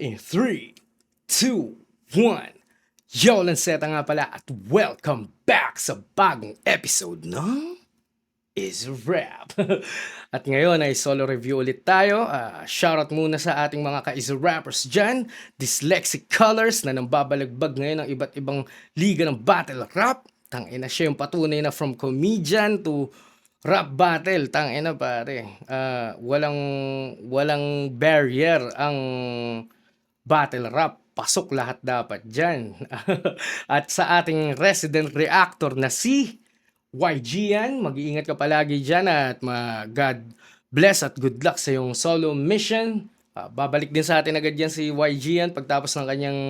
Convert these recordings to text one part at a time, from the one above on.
In 3, 2, 1. Yo, Lanceta nga pala at welcome back sa bagong episode ng Is Rap. At ngayon ay solo review ulit tayo. Shoutout muna sa ating mga ka-Is Rappers dyan. Dyslexic Colors na nambabalagbag ngayon ng iba't ibang liga ng battle rap. Tangina siya yung patunay na from comedian to rap battle. Tangina pare. Walang barrier ang battle rap. Pasok lahat dapat dyan. At sa ating resident reactor na si YG yan, mag-iingat ka palagi dyan at God bless at good luck sa iyong solo mission. Babalik din sa atin agad yan si YG yan pagtapos ng kanyang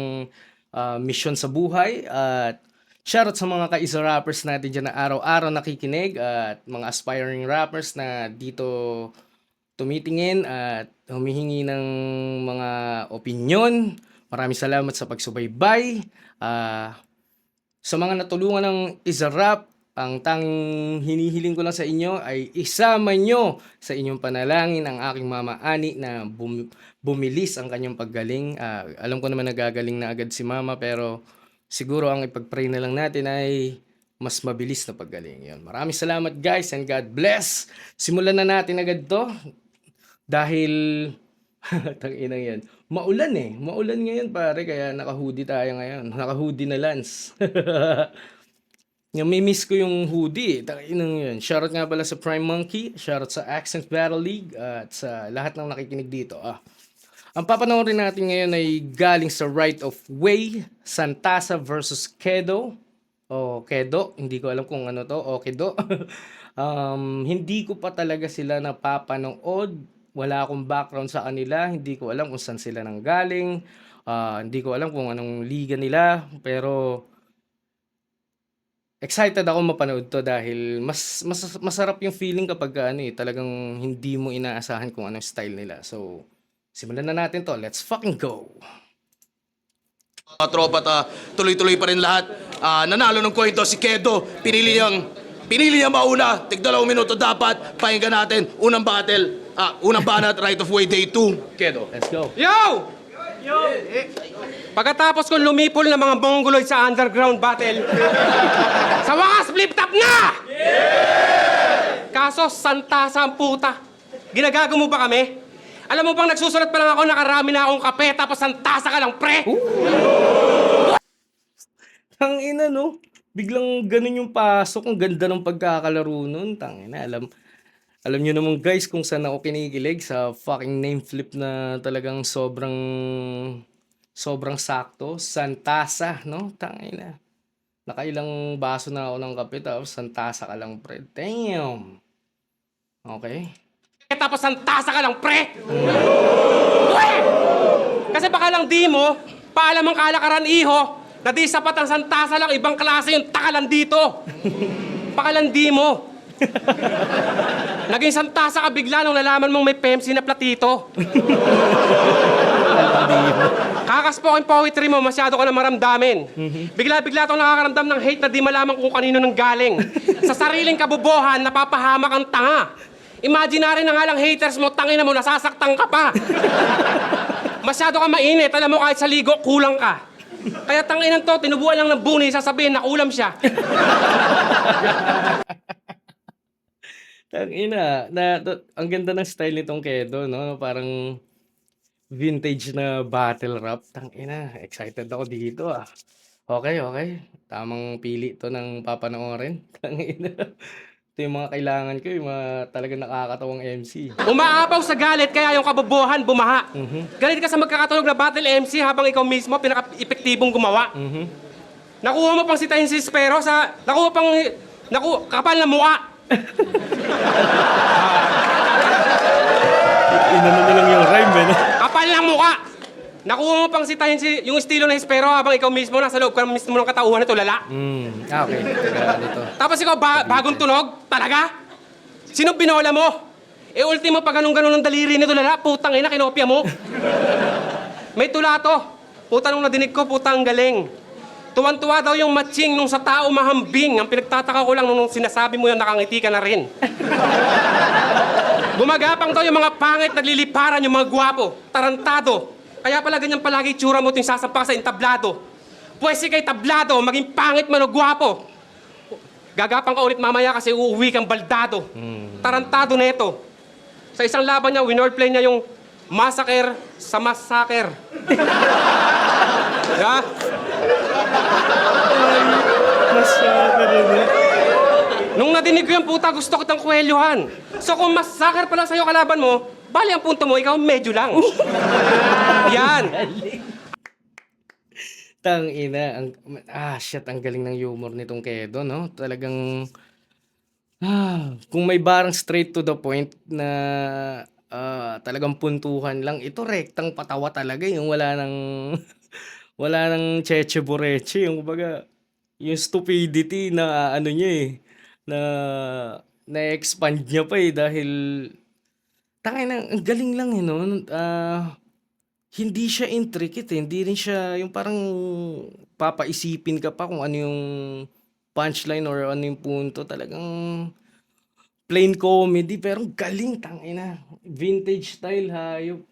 mission sa buhay. At shoutout sa mga ka-Is Rappers natin dyan na araw-araw nakikinig at mga aspiring rappers na dito tumitingin at humihingi ng mga opinyon. Maraming salamat sa pagsubaybay. Sa mga natulungan ng Is Rap, ang tanging hinihiling ko lang sa inyo ay isama nyo sa inyong panalangin ang aking mama Ani na bumilis ang kanyang paggaling. Alam ko naman nagagaling na agad si mama pero siguro ang ipag-pray na lang natin ay mas mabilis na paggaling. Yun. Maraming salamat guys and God bless. Simulan na natin agad to dahil tanginang yan. Maulan eh. Maulan ngayon pare kaya naka-hoodie tayo ngayon. Naka-hoodie na Lance. May miss ko yung hoodie. Tanginang yan. Shoutout nga pala sa Prime Monkey. Shoutout sa Accent Battle League. At sa lahat ng nakikinig dito. Ang papanoorin natin ngayon ay galing sa Right of Way. Santasa versus Kedo. O Kedo. Hindi ko alam kung ano to. O Kedo. Hindi ko pa talaga sila napapanood. Wala akong background sa kanila. Hindi ko alam kung saan sila nanggaling. Hindi ko alam kung anong liga nila. Pero excited ako mapanood to dahil masarap yung feeling kapag talagang hindi mo inaasahan kung anong style nila. So, simulan na natin to. Let's fucking go! Tropa, tuloy-tuloy pa rin lahat. Nanalo ng coin to si Kedo. Pinili niya mauna. Tig 2 minuto dapat. Pakinggan natin. Unang battle. Unang banat, Right of Way Day 2. Kedo. Let's go! Yo! Pagkatapos kong lumipol ng mga mongoloid sa underground battle, sa wakas flip top na! Kaso, santasa ang puta. Ginagago mo ba kami? Alam mo bang nagsusulat pa lang ako, nakarami na akong kape, tapos santasa ka lang, pre? Tangina no? Biglang ganun yung pasok. Ang ganda ng pagkakalaro nun. Tangina, alam nyo naman guys kung saan ako kinikilig sa fucking name flip na talagang sobrang sakto. Santasa, no? Tangina. Nakailang baso na ako ng kape tapos santasa ka lang, pre. Damn. Okay. Tapos santasa ka lang, pre! Kasi baka lang di mo, paalam ang kalakaran, iho, na di sapat ang santasa lang, ibang klase yung takalan dito. Pakalandi mo. Naging santasa ka bigla nung nalaman mong may Pepsi na platito. Kakaspokin poetry mo, masyado ka na maramdamin. Bigla-bigla itong nakakaramdam ng hate na di malaman kung kanino nang galing. Sa sariling kabubuhan, napapahamak ang tanga. Imaginary na nga lang haters mo, tangina mo, nasasaktan ka pa. Masyado ka mainit, alam mo kahit sa ligo, kulang ka. Kaya tanginan to, tinubuan lang ng buni, sasabihin na ulam siya. Tangina, ang ganda ng style nitong Kedo, no? Parang vintage na battle rap. Tangina, excited ako dito Okay. Tamang pili to ng papanoorin. Tangina. Ito yung mga kailangan ko, yung mga talagang nakakatawang MC. Umaapaw sa galit, kaya yung kabubuhan bumaha. Galit ka sa magkakatunog na battle MC habang ikaw mismo pinaka-epektibong gumawa. Nakuha mo pang sitahin si Spero sa... kapal na mukha. Inano na lang yung rhyme, eh. Kapal ng mukha! Nakuha mo pang sitahin yung estilo ng Espero habang ikaw mismo nasa loob ka mismo ng katauhan na tulala. Okay. Dito. Tapos ikaw bagong tunog? Talaga? Sino binola mo? Ultimo pag ganun-ganun ng daliri ni tulala, putang ina, kinopya mo. May tula to. Puta nung nadinig ko, putang galing. Tuwan-tuwa daw yung matching nung sa tao mahambing. Ang pinagtataka ko lang nung sinasabi mo yun, nakangiti ka na rin. Gumagapang daw yung mga pangit, nagliliparan yung mga gwapo, tarantado. Kaya pala ganyan palagi itsura mo tuwing sasampa ka sa entablado. Pwede kay tablado, maging pangit man o gwapo. Gagapang ka ulit mamaya kasi uuwi kang baldado. Tarantado na ito. Sa isang laban niya, winordplay niya yung massacre sa massacre. Yeah? Nung nadinig ko yung puta, gusto kitang kwelyuhan. So kung massacre pala sa'yo kalaban mo, bali ang punto mo, ikaw medyo lang. Yan. Tangina, shit, ang galing ng humor nitong Kedo, no? Talagang, kung may barang straight to the point na talagang puntuhan lang, ito rektang patawa talaga, yung wala nang, wala nang cheche bureche, yung kumbaga, yung stupidity na ano niya na na-expand niya pa dahil, tangina, ang galing lang no? Hindi siya intricate hindi rin siya yung parang papaisipin ka pa kung ano yung punchline or ano yung punto. Talagang plain comedy pero galing tangina. Vintage style hayop.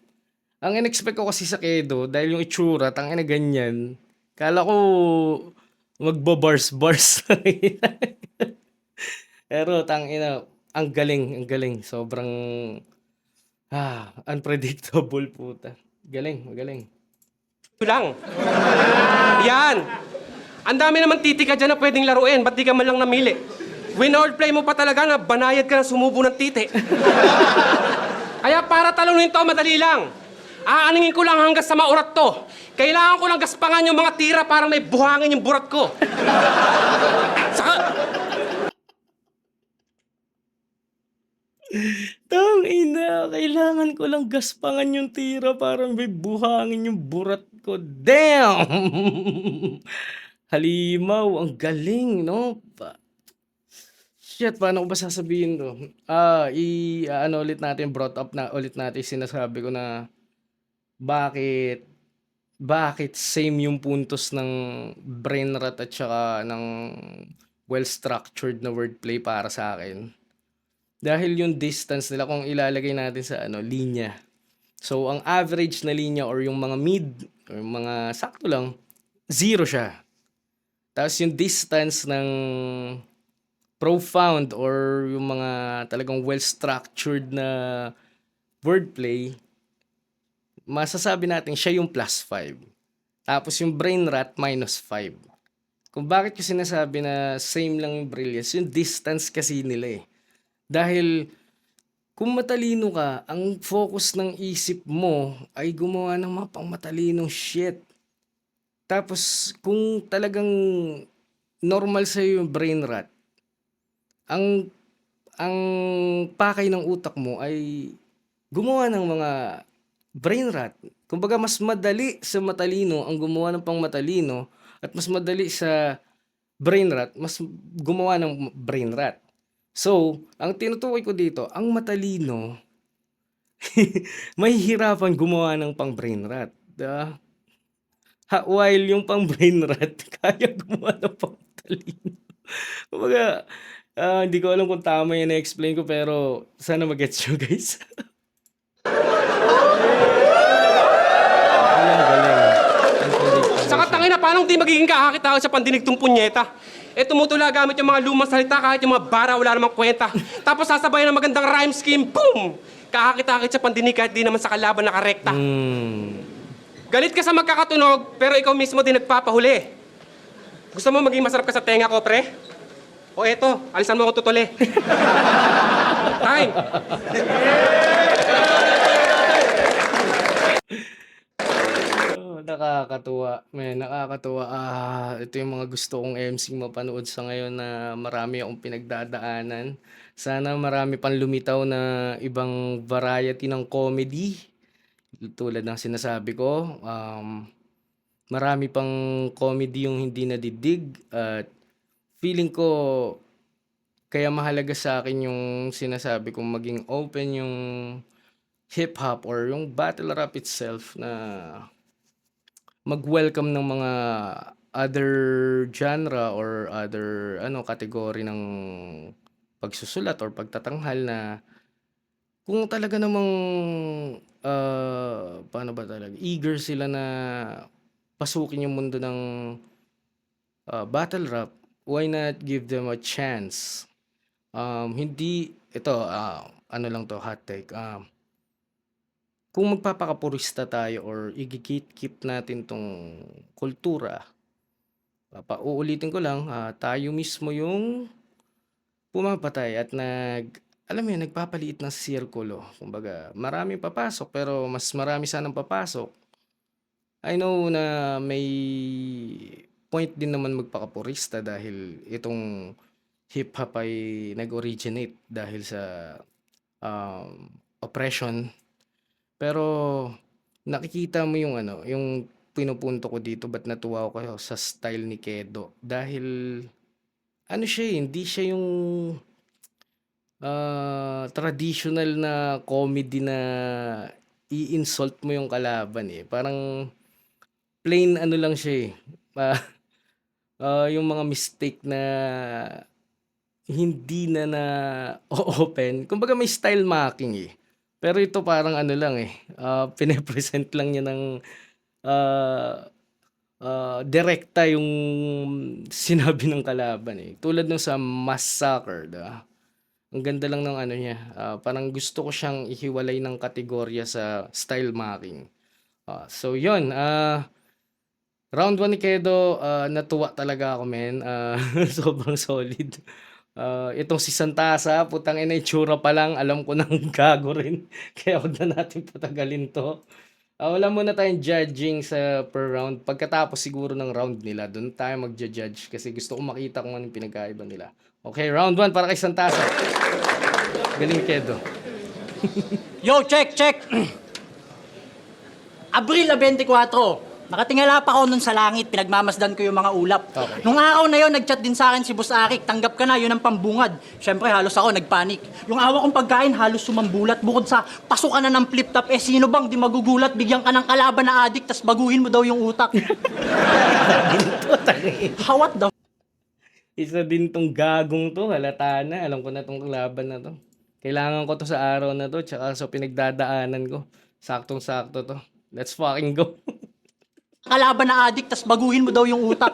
Ang in-expect ko kasi sa Kedo dahil yung itsura tangina ganyan. Kala ko magba-bars-bars. Pero tangina, ang galing. Sobrang unpredictable puta. Galing. Ito lang. Yan. Ang dami naman titika dyan na pwedeng laruin. Ba't di ka man lang namili? Winordplay mo pa talaga na banayad ka na sumubo ng titi. Kaya para talunin to, madali lang. Aaningin ko lang hanggang sa maurat to. Kailangan ko lang gaspangan yung mga tira para may buhangin yung burat ko. Saka, Tangina, kailangan ko lang gaspangan yung tira para may buhangin yung burat ko. Damn! Halimaw, ang galing, no? Shit, paano ko ba sasabihin to? Ano ulit natin, brought up na ulit natin sinasabi ko na bakit same yung puntos ng brain rot at saka ng well-structured na wordplay para sa akin. Dahil yung distance nila kung ilalagay natin sa linya. So, ang average na linya or yung mga mid or yung mga sakto lang, 0 siya. Tapos yung distance ng profound or yung mga talagang well-structured na wordplay, masasabi natin siya yung +5. Tapos yung brain rot, -5. Kung bakit ko sinasabi na same lang yung brilliance, yung distance kasi nila Dahil kung matalino ka, ang focus ng isip mo ay gumawa ng mga pangmatalinong shit. Tapos kung talagang normal sa'yo yung brain rot, ang pakay ng utak mo ay gumawa ng mga brain rot. Kumbaga mas madali sa matalino ang gumawa ng pangmatalino at mas madali sa brain rot, mas gumawa ng brain rot. So, ang tinutukoy ko dito, ang matalino, mahihirapan gumawa ng pang-brain rot. While yung pang-brain rot, kaya gumawa ng pang-matalino. Kumbaga, hindi ko alam kung tama yung na-explain ko, pero sana mag-gets nyo, guys. saka tangina, paano di magiging kahakit-hakit sa pandinig tong punyeta? Tumutula gamit yung mga lumang salita kahit yung mga bara wala namang kwenta. Tapos sasabayan ng magandang rhyme scheme, boom! Kahakit-hakit sa pandinig kahit di naman sa kalaban nakarekta. Galit ka sa magkakatunog, pero ikaw mismo din nagpapahuli. Gusto mo maging masarap ka sa tenga ko, pre? O eto, alisan mo ako tutuli. Time! Nakakatuwa. Nakakatuwa. Ito yung mga gusto kong MC mapanood sa ngayon na marami akong pinagdadaanan. Sana marami pang lumitaw na ibang variety ng comedy. Tulad ng sinasabi ko, marami pang comedy yung hindi nadidig. At feeling ko, kaya mahalaga sa akin yung sinasabi kong maging open yung hip-hop or yung battle rap itself na mag-welcome ng mga other genre or other kategory ng pagsusulat or pagtatanghal na kung talaga namang paano ba talaga, eager sila na pasukin yung mundo ng battle rap, why not give them a chance? Hindi, ito, ano lang to, hot take. Kung magpapakapurista tayo or i-gatekeep natin tong kultura, pauulitin ko lang, tayo mismo yung pumapatay at alam mo yun, nagpapaliit ng sirkulo. Kumbaga, maraming papasok pero mas marami sanang papasok. I know na may point din naman magpakapurista dahil itong hip-hop ay nag-originate dahil sa oppression. Pero nakikita mo yung yung pinupunto ko dito, ba't natuwa ako kayo sa style ni Kedo. Dahil ano siya, hindi siya yung traditional na comedy na i-insult mo yung kalaban eh. Parang plain ano lang siya eh. Yung mga mistake na hindi na open. Kumbaga may style marking eh. Pero ito parang ano lang eh. Pine-present lang niya ng direkta yung sinabi ng kalaban eh. Tulad nung sa Massacre, diba? Ang ganda lang ng ano niya. Parang gusto ko siyang ihiwalay ng kategorya sa style marking. So yun, round 1 ni Kedo, natuwa talaga ako, men. Sobrang solid. Itong si Santasa, putang ina, itsura pa lang, alam ko nang gago rin. Kaya huwag na natin patagalin to. Wala muna tayong judging sa per round. Pagkatapos siguro ng round nila, doon tayo magja-judge kasi gusto ko makita kung anong pinagkaiba nila. Okay, round 1 para kay Santasa. Galing Kedo. Yo, check, check. Abril 24. Nakatingala pa ako nun sa langit, pinagmamasdan ko yung mga ulap. Okay. Nung araw na yon, nagchat din sa akin si Boss Arik, tanggap ka na, yun ang pambungad. Siyempre, halos ako nagpanik. Yung awa kong pagkain, halos sumambulat. Bukod sa pasukan na ng flip-top, sino bang di magugulat, bigyan ka ng kalaban na adik, tas baguhin mo daw yung utak. What the Isa din tong gagong to, halata na. Alam ko na tong laban na to. Kailangan ko to sa araw na to, tsaka sa pinagdadaanan ko. Saktong-sakto to. Let's fucking go. kalaban na adik, tas baguhin mo daw yung utak.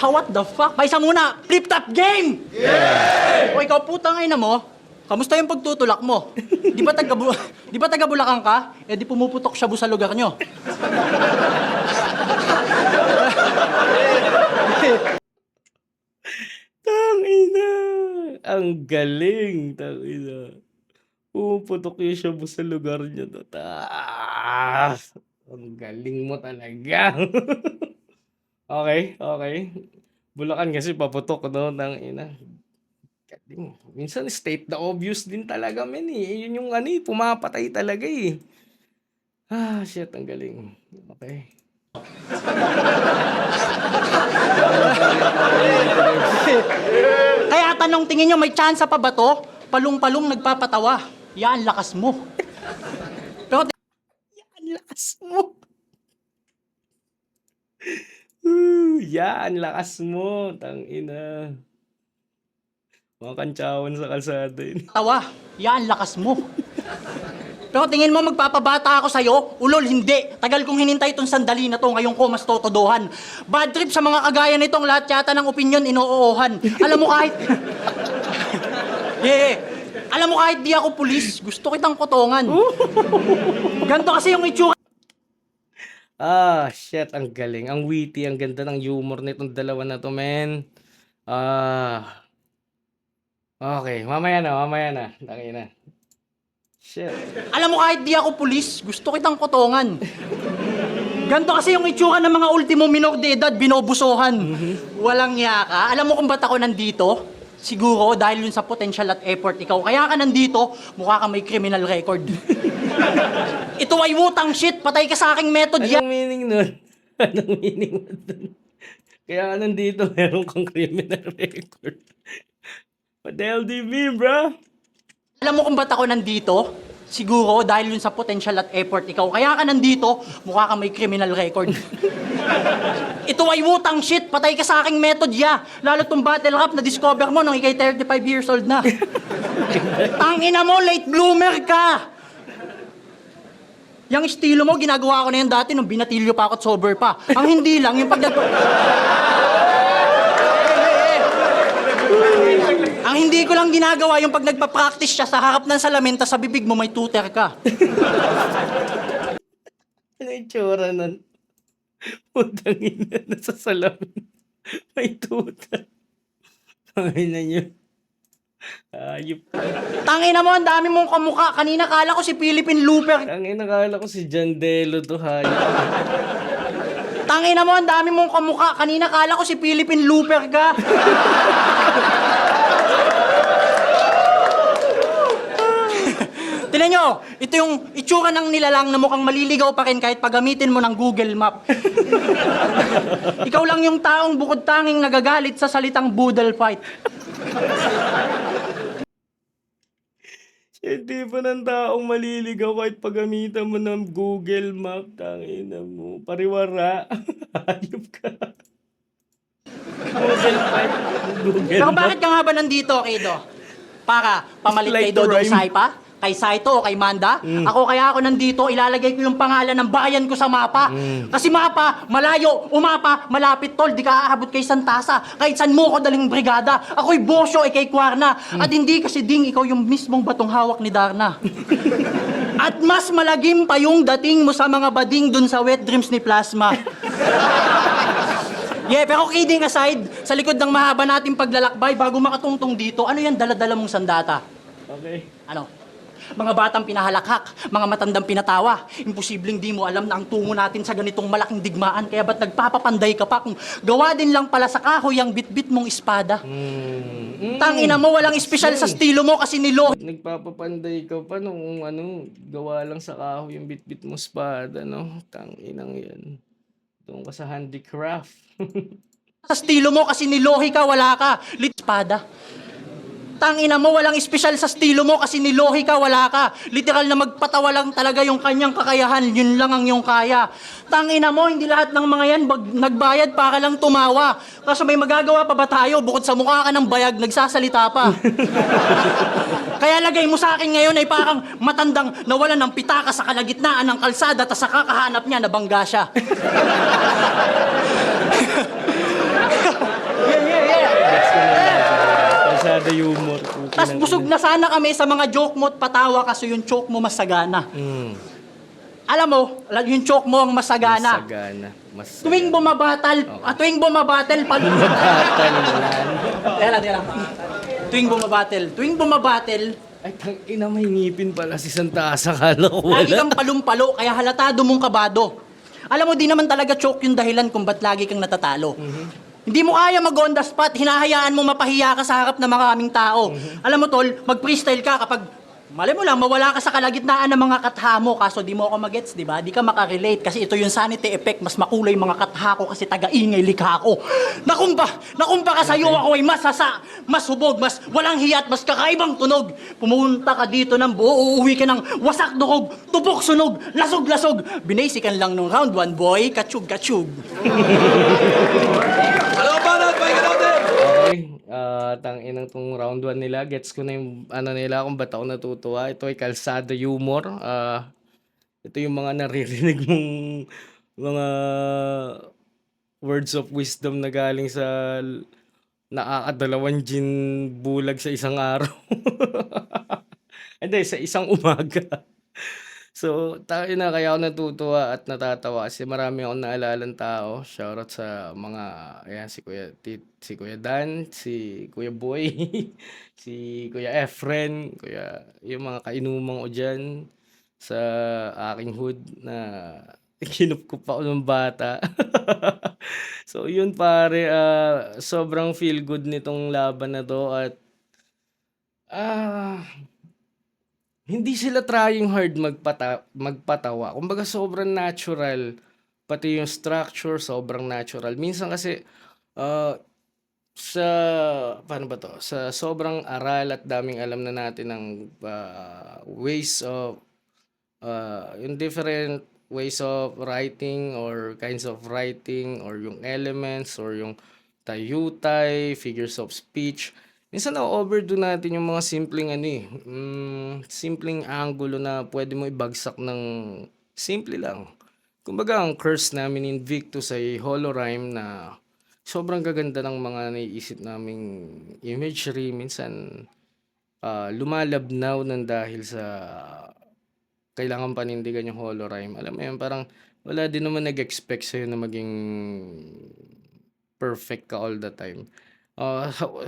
What the fuck? Paisa muna, flip-top game! Yeah! O ikaw putang ina mo, kamusta yung pagtutulak mo? Di ba taga Bulacan ka? Di pumuputok shabu sa lugar nyo. Tangina! Ang galing, tangina. Pumuputok yung shabu sa lugar niya to. Ang galing mo talaga. Okay. Bulacan kasi paputok, no? Tangina. Galing. Minsan state the obvious din talaga, men eh. Yun yung pumapatay talaga eh. Shit, ang galing. Okay. Kaya tanong, tingin nyo, may tsansa pa ba to? Palong-palong nagpapatawa. Yan, lakas mo. Pero Ang lakas mo. Yan, lakas mo. Tangina. Mga kantsawan sa kalsada yun. tawa. Yan, lakas mo. Pero tingin mo magpapabata ako sa'yo? Ulol, hindi. Tagal kong hinintay itong sandali na to. Ngayon ko mas totodohan. Bad trip sa mga kagaya nitong lahat yata ng opinion inoohan. Alam mo kahit... Alam mo kahit di ako pulis, gusto kitang kotongan. Ganto kasi yung itsura. Shit, ang galing. Ang witty, ang ganda ng humor nitong dalawa na to, men. Okay, mamaya na. Tangina. Shit. Alam mo kahit di ako pulis, gusto kitang kotongan. Ganto kasi yung itsura ng mga ultimo minor de edad, binobusohan. Walang yaka. Alam mo kung ba't ako nandito? Siguro dahil yun sa potential at effort ikaw. Kaya ka nandito, mukha ka may criminal record. Ito ay wutang shit, patay ka sa aking method. Anong meaning nun? Anong meaning mo dun? Kaya ka nandito, meron kang criminal record. What the hell do you mean, bro? Alam mo kung ba't ako nandito? Siguro dahil yun sa potential at effort ikaw. Kaya ka nandito, mukha ka may criminal record. Ito ay wutang shit, patay ka sa aking method ya. Lalo tong battle rap na discover mo nung ikay 35 years old na. Tangina mo, late bloomer ka. Yung estilo mo, ginagawa ko na yan dati nung binatilyo pa ako at sober pa. Ang hindi lang, yung Ang hindi ko lang ginagawa yung pag nagpa-practice siya sa harap ng salamin tas sa bibig mo may tutor ka. Ano yung tsura nun? Putang ina, nasa salamin. May tuta. Pangina nyo. Ayop. Tangina mo, ang dami mong kamukha. Kanina kala ko si Philippine Looper. Ang nakala ko si John Delo to, hayop. Tangina mo, ang dami mong kamukha. Kanina kala ko si Philippine Looper ka. Tignan nyo, ito yung itsura ng nilalang na mukhang maliligaw pa rin kahit pagamitin mo ng Google Map. Ikaw lang yung taong bukod tanging nagagalit sa salitang boodle fight. Hindi pa ng taong maliligaw kahit paggamitan mo ng Google Map. Tangina mo. Pariwara. Hayop ka. Google Map. Google Pero Map. bakit ka nga ba nandito, Kido? Para pamalit Like kay Dodong to rhyme. Saipa? Kay Saito o kay Manda? Ako kaya ako nandito, ilalagay ko yung pangalan ng bayan ko sa mapa. Kasi mapa, malayo, umapa, malapit tol, di ka aabot kay Santasa. Kahit san mo ko daling brigada. Ako'y Bosyo, kay Kwarna. At hindi kasi ding ikaw yung mismong batong hawak ni Darna. At mas malagim pa yung dating mo sa mga bading dun sa wet dreams ni Plasma. Yeah, pero kidding aside, sa likod ng mahaba nating paglalakbay bago makatungtong dito, ano yan dala-dala mong sandata? Okay. Ano? Mga batang pinahalakhak, mga matandang pinatawa. Imposibleng di mo alam na ang tungo natin sa ganitong malaking digmaan. Kaya ba't nagpapapanday ka pa kung gawa din lang pala sa kahoy ang bitbit mong espada? Tangina mo, walang espesyal sa estilo mo kasi nilo. Nagpapapanday ka pa nung gawa lang sa kahoy yung bit-bit mo spada, no? Tanginang yan. Doon ka sa handicraft. Sa estilo mo kasi nilohi ka, wala ka. Espada. Tangina mo, walang espesyal sa estilo mo kasi nilohi ka, wala ka. Literal na magpatawa lang talaga yung kanyang kakayahan, yun lang ang iyong kaya. Tangina mo, hindi lahat ng mga yan nagbayad para lang tumawa. Kaso may magagawa pa ba tayo? Bukod sa mukha ka ng bayag, nagsasalita pa. Kaya lagay mo sa akin ngayon ay parang matandang nawalan ng pitaka sa kalagitnaan ng kalsada tas sa kakahanap niya, nabangga siya. Kalsada humor. Tas busog na sana kami sa mga joke mo at patawa kasi yung joke mo masagana. Alam mo, yung joke mo ang masagana. Masagana. Tuwing bumabatal, tuwing bumabatal, Batal yan. Teka lang. Tuwing bumabatal, Ay, tangina, may ngipin pala si Santa Asa. Kala ko lagi wala. kang palumpalo, kaya halatado mong kabado. Alam mo, di naman talaga joke yung dahilan kung ba't lagi kang natatalo. Hindi mo kaya mag-on the spot, hinahayaan mo mapahiya ka sa harap ng maraming tao. Alam mo, tol, mag-freestyle ka kapag, mali mo lang, mawala ka sa kalagitnaan ng mga katha mo, kaso di mo ako magets, di ba? Di ka makarelate kasi ito yung sanity effect, mas makulay mga katha ko kasi taga-ingay likha ko. Nakumpa ka sa'yo, ako ay mas hubog, mas walang hiyat, mas kakaibang tunog. Pumunta ka dito ng buo, uuwi ka ng wasak dukog, tupok sunog, lasog-lasog. Binasican lang nung round 1, boy, katsug-katsug. Hello, Banat! Pahinga natin! Okay. Tanginang tong round 1 nila. Gets ko na yung nila kung ba't ako natutuwa. Ito ay kalsada humor. Ito yung mga naririnig mong mga words of wisdom na galing sa nakakadalawang gin bulag sa isang araw. Hindi, sa isang umaga. So, tayo na kaya ako natutuwa at natatawa kasi marami akong naalalang tao. Shoutout sa mga, ayan, si Kuya Dan, si Kuya Boy, si Kuya Efren, yung mga kainumang ko dyan sa aking hood na kinup pa ako ng bata. So, yun pare, sobrang feel good nitong laban na to at hindi sila trying hard magpatawa. Kumbaga sobrang natural. Pati yung structure, sobrang natural. Minsan kasi, sa paano ba 'to, sa sobrang aral at daming alam na natin ng, ways of, yung different ways of writing or kinds of writing or yung elements or yung tayutay, figures of speech. Minsan na-o-overdo natin yung mga simpleng ano, simpleng anggulo na pwede mo ibagsak ng simple lang. Kumbaga ang curse namin in Invictus ay holorhyme na sobrang gaganda ng mga naiisip naming imagery. Minsan, lumalabnaw ng dahil sa kailangan panindigan yung holorhyme. Alam mo yun, parang wala din naman nag-expect sa'yo na maging perfect ka all the time.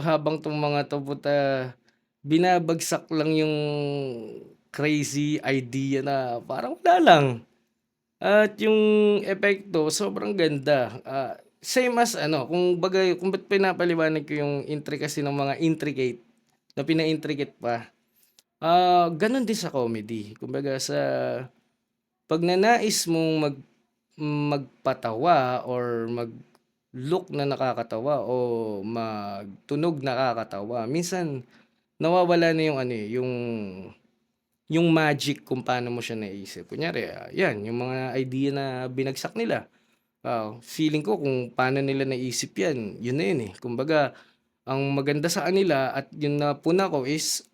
Habang tong mga to puta, binabagsak lang yung crazy idea na parang wala lang. At yung epekto sobrang ganda. Same as ano, kung bagay, kung ba't pinapaliwanag ko yung intricacy ng mga intricate na pina-intricate pa. Ganun din sa comedy. Kumbaga sa pag nanais mong magpatawa or mag-look na nakakatawa o magtunog nakakatawa, minsan nawawala na yung ano yung magic kung paano mo siya naisip. Kunyari, yan, yung mga idea na binagsak nila. Feeling ko kung paano nila naisip yan, yun na yun eh. Kumbaga, ang maganda sa kanila at yun na puna ko is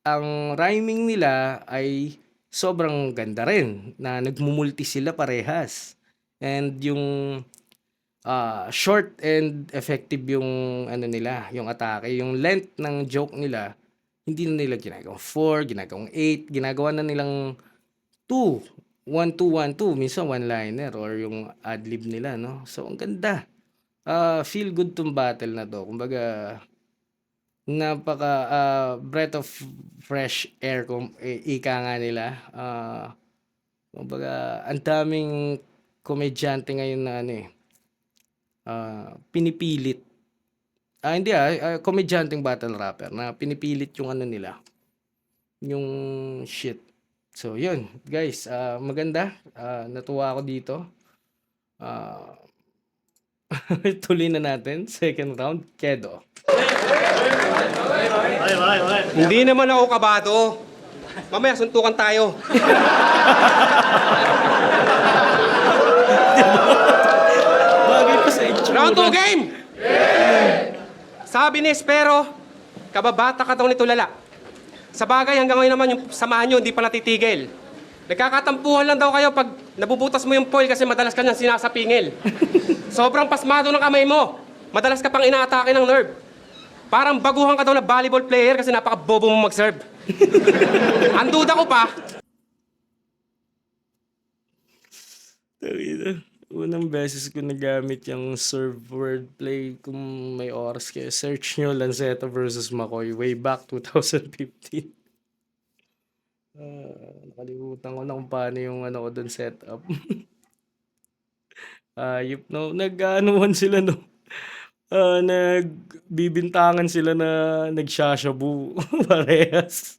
ang rhyming nila ay sobrang ganda rin na nagmumulti sila parehas. And yung short and effective yung ano nila, yung atake, yung length ng joke nila, hindi na nila ginagawang 4, ginagawang 8, ginagawa na nilang 2, 1, 2, 1, 2, minsan one-liner or yung ad-lib nila, no? So, ang ganda. Feel good tong battle na to. Kumbaga, napaka breath of fresh air kung ika nga nila. Kumbaga, ang daming komedyante ngayon na ano pinipilit. Hindi komedyanteng battle rapper na pinipilit yung ano nila, yung shit. So, yun, guys, maganda. Natuwa ako dito. Tuloy na natin. Second round, Kedo. Hindi naman ako kabado. Mamaya, suntukan tayo. Bagay pa sa itsura. Round 2 game! Sabi ni Espero, kababata ka daw nito lala. Sa bagay, hanggang ngayon naman yung samahan nyo, hindi pa natitigil. Nagkakatampuhan lang daw kayo pag nabubutas mo yung foil kasi madalas ka niyang sinasapingil. Sobrang pasmado ng kamay mo. Madalas ka pang inaatake ng nerve. Parang baguhan ka daw na volleyball player kasi napaka-bobo mo mag-serve. Ang duda ko pa, Unang beses ko nagamit yung serve wordplay. Kung may oras kayo, search nyo Lanceta versus McCoy way back 2015. Nakalimutan ko na kung paano yung ano ko dun setup. Nag-anuhan sila no. Nagbibintangan sila na nagsashabu parehas.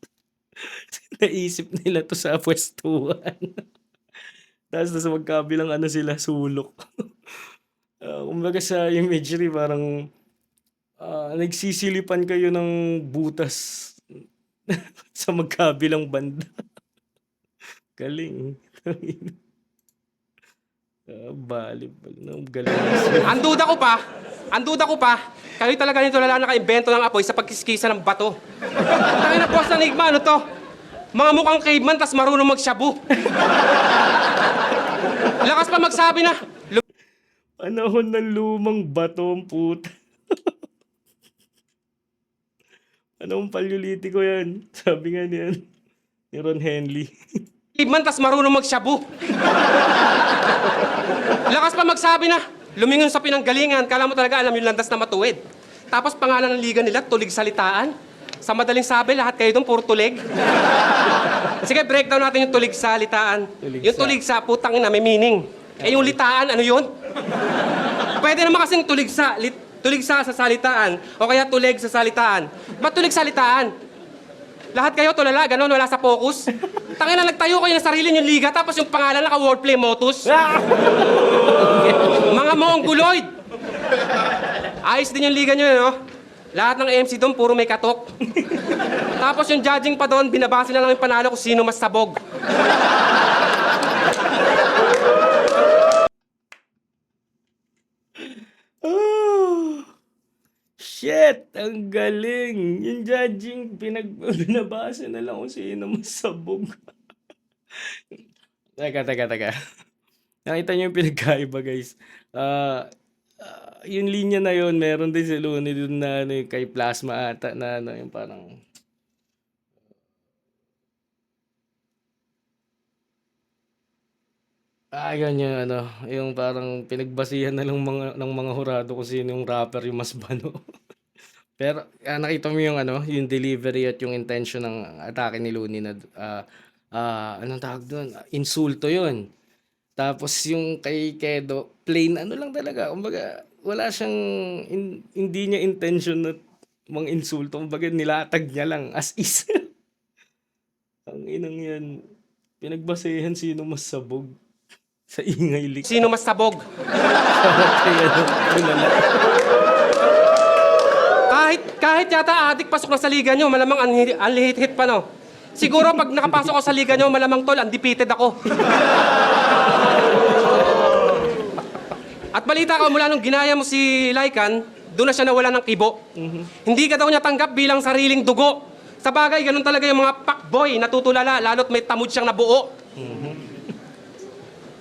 Naisip nila to sa pwestuhan. Tapos nasa magkabilang ano sila, sulok. Kumbaga sa imagery, parang nagsisilipan kayo ng butas sa magkabilang banda. Galing. Balib. Galing. ang duda ko pa, kayo talaga nito lala naka-invento ng apoy sa pagkiskisa ng bato. Tangin na boss ng Enigma, ano to? Mga mukhang caveman, tas marunong magshabu. Lakas pa magsabi na, Panahon ng lumang bato ang puta. Anong palyuliti ko yan? Sabi nga niyan, ni Ron Henley. caveman, tas marunong magshabu. Lakas pa magsabi na, lumingon sa pinanggalingan, kala mo talaga alam yung landas na matuwid. Tapos pangalan ng liga nila, tulig salitaan. Sa madaling sabi, lahat kayo doon, puro tulig. Sige, breakdown natin yung tulig salitaan. Yung tulig sa putang ina, may meaning. Yung litaan, ano yun? Pwede naman kasing tulig sa salitaan, o kaya tulig sa salitaan. Ba't tulig salitaan? Lahat kayo tulala, ganun, wala sa focus. Tangina, nagtayo kayo ng sarili yung liga, tapos yung pangalan naka-wordplay motus. Mga mongoloid! Ayos din yung liga nyo, no? Lahat ng MC doon, puro may katok. Tapos yung judging pa doon, binabase na lang yung panalo kung sino mas sabog. Oh, shit! Ang galing! Yung judging, binabasa na lang kung sino masabog. Teka. Nakita niyo yung pinagkaiba, guys. Yung linya na yun, meron din si Looney dun na ano, yung kay Plasma ata na ano, yung parang yun yung ano, yung parang pinagbasihan na lang ng mga hurado kung sino yung rapper yung mas bano. Pero nakita mo yung ano, yung delivery at yung intention ng atake ni Looney na anong tawag doon? Insulto yun. Tapos yung kay Kedo, plain ano lang talaga. Kumbaga, wala siyang, hindi niya intention na mang insulto. Kumbaga, nilatag niya lang as is. Ang inang yan. Pinagbasehan sino mas sabog sa ingay lik. Sino mas sabog? Kaya tulala. Kahit yata adik pasok na sa liga nyo, malamang unlihit-hit pa, no? Siguro pag nakapasok ako sa liga nyo, malamang tol, undefeated ako. At balita ko, mula nung ginaya mo si Lycan, doon na siya nawala ng kibo. Hindi ka daw niya tanggap bilang sariling dugo. Sa bagay, ganun talaga yung mga fuckboy, natutulala, lalo't may tamod siyang nabuo.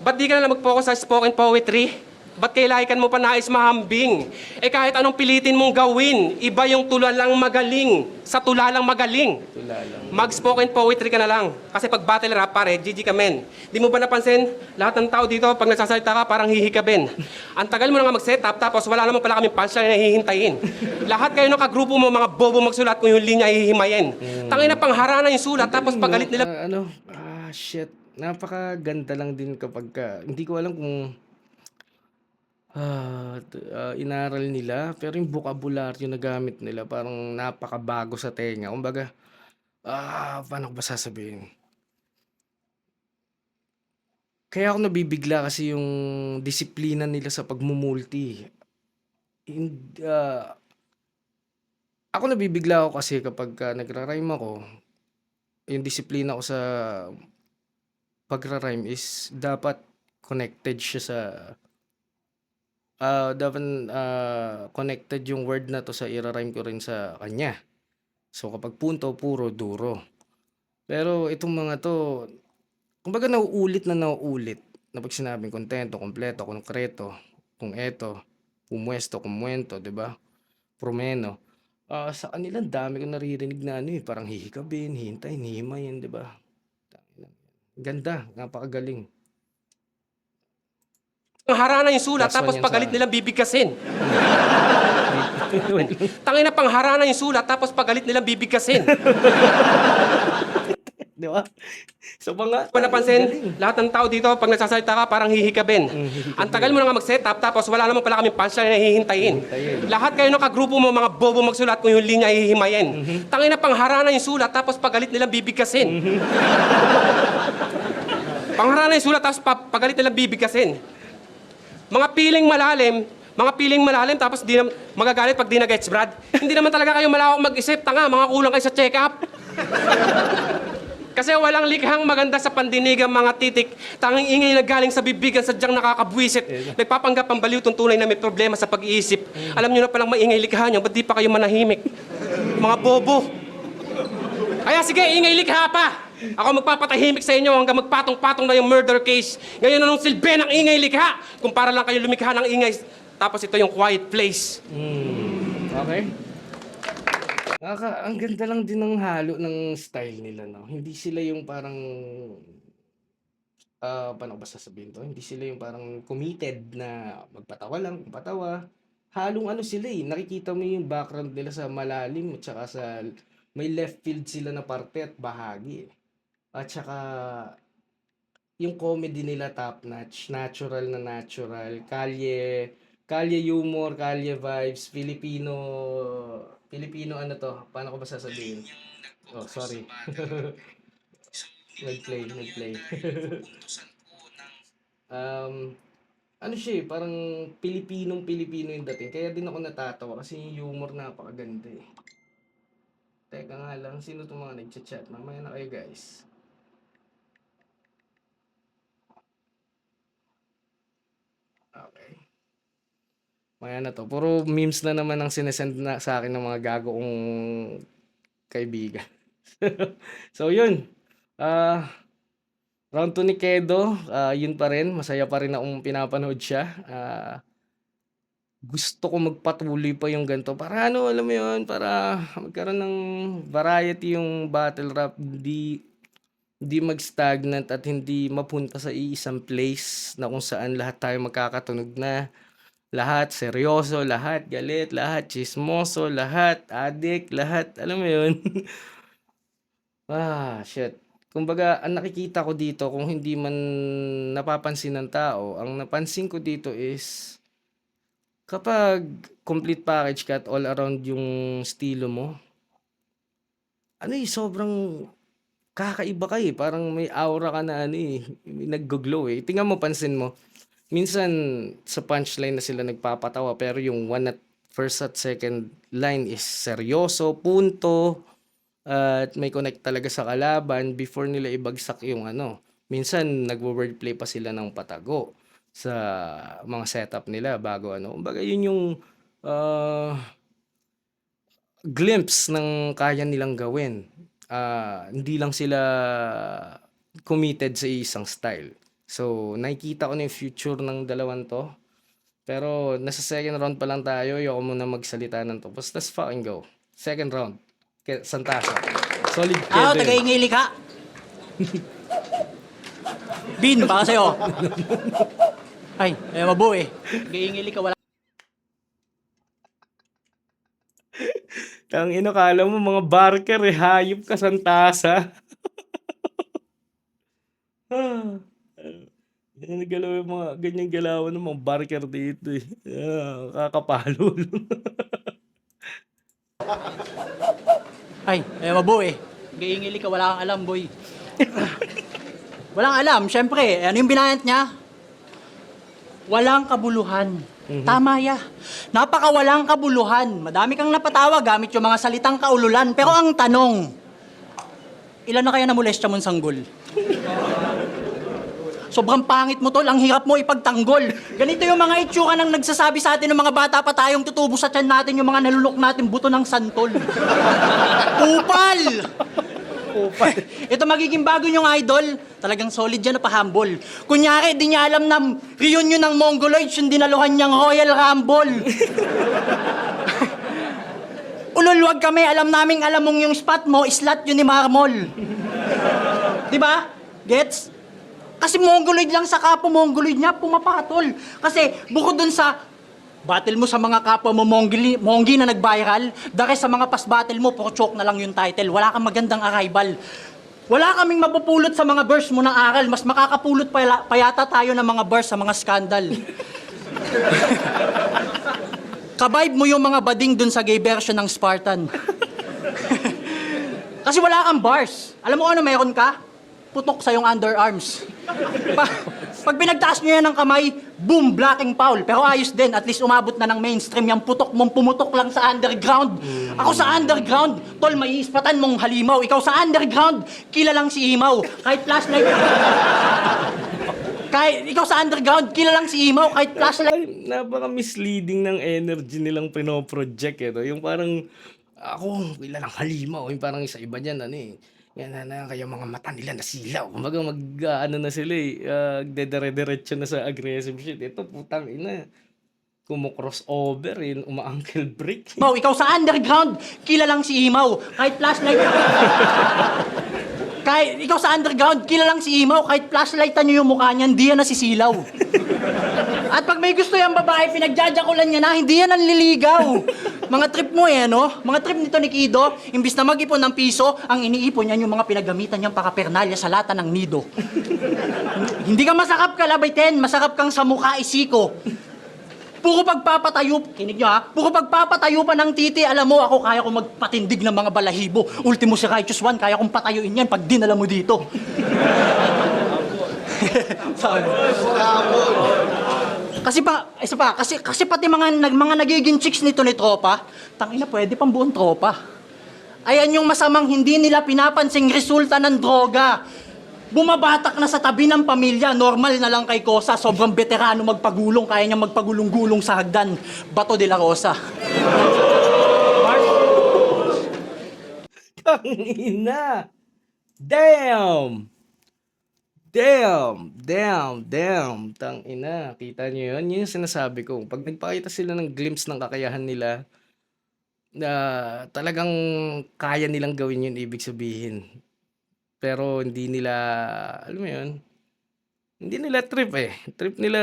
Ba't di ka na mag-focus sa spoken poetry? Ba't kay Lycan mo pa nais mahambing? Eh kahit anong pilitin mong gawin, iba yung tulalang magaling sa tulalang magaling. Mag-spoken poetry ka na lang. Kasi pag battle rap, pare, GG ka men. Di mo ba napansin? Lahat ng tao dito, pag nagsasalita ka, parang hihikabin. Ang tagal mo na nga mag-setup, tapos wala naman pala kaming punchline na hihintayin. Lahat kayo ng kagrupo mo, mga bobo magsulat kung yung linya hihimayin. Tangin na pangharana yung sulat, tapos pagalit nila. Shit. Napakaganda lang din kapag hindi ko alam kung inaral nila, pero yung bokabularyo na gamit nila parang napakabago sa tenga. Kumbaga, paano ko ba sasabihin? Kaya ako nabibigla kasi yung disiplina nila sa pagmumulti. Ako nabibigla ako kasi kapag nagra-rhyme ako, yung disiplina ko sa pagra-rhyme is dapat connected siya sa dapat connected yung word na to sa ira-rhyme ko rin sa kanya. So kapag punto, puro, duro. Pero itong mga to, kumbaga nauulit na pag sinabing kontento, kompleto, konkreto, kung eto, pumuesto, kumuwento, di ba? Promeno. Sa kanila, dami ko naririnig na parang hihikabin, hihintayin, hihimayin, di ba? Ganda, napakagaling. Pangharana yung sulat, Plus one tapos yan pagalit sa- nilang bibigkasin. Tangin na pangharana yung sulat, tapos pagalit nilang bibigkasin. Di ba? So mga Kung napansin, lahat ng tao dito, pag nagsasalita ka, parang hihikabin. Ang tagal mo na nga mag-setup, tapos wala naman pala kaming punchline na hihintayin. Lahat kayo ng kagrupo mo, mga bobo magsulat kung yung linya hihimayin. Tangin na pangharana yung sulat, tapos pagalit nilang bibigkasin. Pangharana yung sulat, tapos pagalit nilang bibigkasin. Mga piling malalim, tapos di na magagalit pag di na-gets, Brad. Hindi naman talaga kayo malawak mag-isip, tanga, mga kulang kayo sa check-up. Kasi walang likhang maganda sa pandinigang mga titik, tanging ingay na galing sa bibigan sadyang nakakabwisit. Nagpapanggap ang baliw tunay na may problema sa pag-iisip. Alam nyo na palang maingay likha nyo, ba't di pa kayo manahimik? Mga bobo. Kaya sige, ingay likha pa! Ako magpapatahimik sa inyo hanggang magpatong-patong na yung murder case. Ngayon anong silbi ng ingay likha? Kung para lang kayo lumikha ng ingay, tapos ito yung quiet place. Okay. Ang ganda lang din ng halo ng style nila, no? Hindi sila yung parang, paano ko ba sasabihin to? Hindi sila yung parang committed na magpatawa lang, patawa. Halong ano sila nakikita mo yung background nila sa malalim at saka sa may left field sila na parte at bahagi. At saka yung comedy nila top notch, natural na natural, kalye humor, kalye vibes, Filipino ano to? Paano ko ba sasabihin? Oh, sorry. Nag-play. ano siya parang Pilipinong-Pilipino yung dating. Kaya din ako natatawa kasi yung humor napakaganda eh. Teka nga lang, sino itong mga nagchat-chat? Mamaya na kayo guys. Okay. Mamaya na to. Puro memes na naman ang sinesend na sa akin ng mga gago kong kaibigan. So yun. Round 2 ni Kedo, yun pa rin. Masaya pa rin akong pinapanood siya. Gusto ko magpatuloy pa yung ganito. Para ano, alam mo yun, para magkaroon ng variety yung battle rap. Hindi mag-stagnant at hindi mapunta sa iisang place na kung saan lahat tayo magkakatunog na. Lahat seryoso, lahat galit, lahat chismoso, lahat adik, lahat, alam mo yun. Shit. Kumbaga, ang nakikita ko dito, kung hindi man napapansin ng tao, ang napansin ko dito is, kapag complete package ka at all around yung estilo mo, sobrang kakaiba ka eh. Parang may aura ka na may nag-glow eh. Tingnan mo, pansin mo. Minsan, sa punchline na sila nagpapatawa, pero yung first at second line is seryoso, punto, at may connect talaga sa kalaban before nila ibagsak yung Minsan, nagwo-wordplay pa sila ng patago sa mga setup nila bago Kumbaga, yun yung glimpse ng kaya nilang gawin. Hindi lang sila committed sa isang style. So, nakikita ko na yung future ng dalawang to. Pero, nasa second round pa lang tayo. Ayoko muna magsalita ng to. Basta, let's fucking go. Second round. Santasa. Solid Kevin. Tagaingili ka. Bin, baka sa'yo. Ay, mabu eh. Tagaingili ka, wala. Ang inakala mo mga barker hayop ka Santasa. Ganyan galaw yung mga ganyan galawan ng mga barker dito eh. Kakapalo. Ay, mabu eh. Tagaingili ka, wala kang alam, boy. Walang alam, syempre. Ano yung binayant niya? Walang kabuluhan. Tama ya. Napakawalang kabuluhan. Madami kang napatawa gamit yung mga salitang kaululan. Pero ang tanong, ilan na kaya namolestya mong sanggol? Sobrang pangit mo, tol. Ang hirap mo ipagtanggol. Ganito yung mga itsura ng nagsasabi sa atin ng mga bata pa tayong tutubo sa tiyan natin yung mga nalulok natin buto ng santol. Upal! Ito magiging bago yung idol. Talagang solid yan na pa-humble. Kunyari, di niya alam na reunion ng Mongoloids yung dinaluhan niyang Royal Rumble. Ululwag kami, alam naming alam mong yung spot mo, slot yun ni Marmol. Diba? Gets? Kasi Mongoloid lang sa kapwa Mongoloid niya, pumapatol. Kasi bukod dun sa battle mo sa mga kapwa mo Monggi na nag-viral, dahil sa mga past battle mo, puro choke na lang yung title. Wala kang magandang arrival. Wala kaming mapupulot sa mga verse mo ng aral. Mas makakapulot pa yata tayo ng mga verse sa mga scandal. Kabibe mo yung mga bading dun sa gay version ng Spartan. Kasi wala kang bars. Alam mo ano meron ka? Putok sa yung underarms. Pag pinagtaas nyo yan ng kamay, boom, blocking foul. Pero ayos din, at least umabot na ng mainstream yung putok mong pumutok lang sa underground. Ako sa underground, tol, may ispatan mong halimaw. Ikaw sa underground, kilalang si Imaw. Kahit flashlight... ikaw sa underground, kilalang si Imaw. Kahit flashlight... Napaka-misleading ng energy nilang pinoproject eh. Yung parang, ako, kilalang halimaw. Yung parang isa iba dyan, yan na kaya mga mata nila nasilaw. Kumbaga na sila dedere-diretso na sa aggressive shit. Ito putang ina. Kumo-crossover uma-ankle break. Ikaw sa underground, kilalang si Imaw. Kahit flashlight... ikaw sa underground, kilalang si Imaw. Kahit flashlightan nyo yung mukha niya, hindi yan nasisilaw. At pag may gusto yung babae, pinagjajakulan niya na, hindi yan nanliligaw. Mga trip mo mga trip nito ni Kido, imbis na mag-ipon ng piso, ang iniipon niya yung mga pinagamitan niyang pakapernalya sa lata ng nido. Hindi ka masakap kalabay, masakap kang sa mukha isiko. Puro pagpapatayo, kinig nyo puro pagpapatayo pa ng titi, alam mo, ako kaya kong magpatindig ng mga balahibo. Ultimo si Righteous One, kaya kong patayuin yan pag dinala mo dito. Kasi pa, isa pa, kasi pati mga nagiging chicks nito ni tropa, tangina pwede pang buong tropa. Ayan yung masamang hindi nila pinapansing resulta ng droga. Bumabatak na sa tabi ng pamilya, normal na lang kay Kosa, sobrang veterano magpagulong, kaya niya magpagulong-gulong sa hagdan. Bato de la Rosa. Tangina! Damn! Damn! Tangina, kita niyo yun? Yun yung sinasabi ko. Pag nagpakita sila ng glimpse ng kakayahan nila, na talagang kaya nilang gawin yun, ibig sabihin. Pero hindi nila, alam mo yun, hindi nila trip eh. Trip nila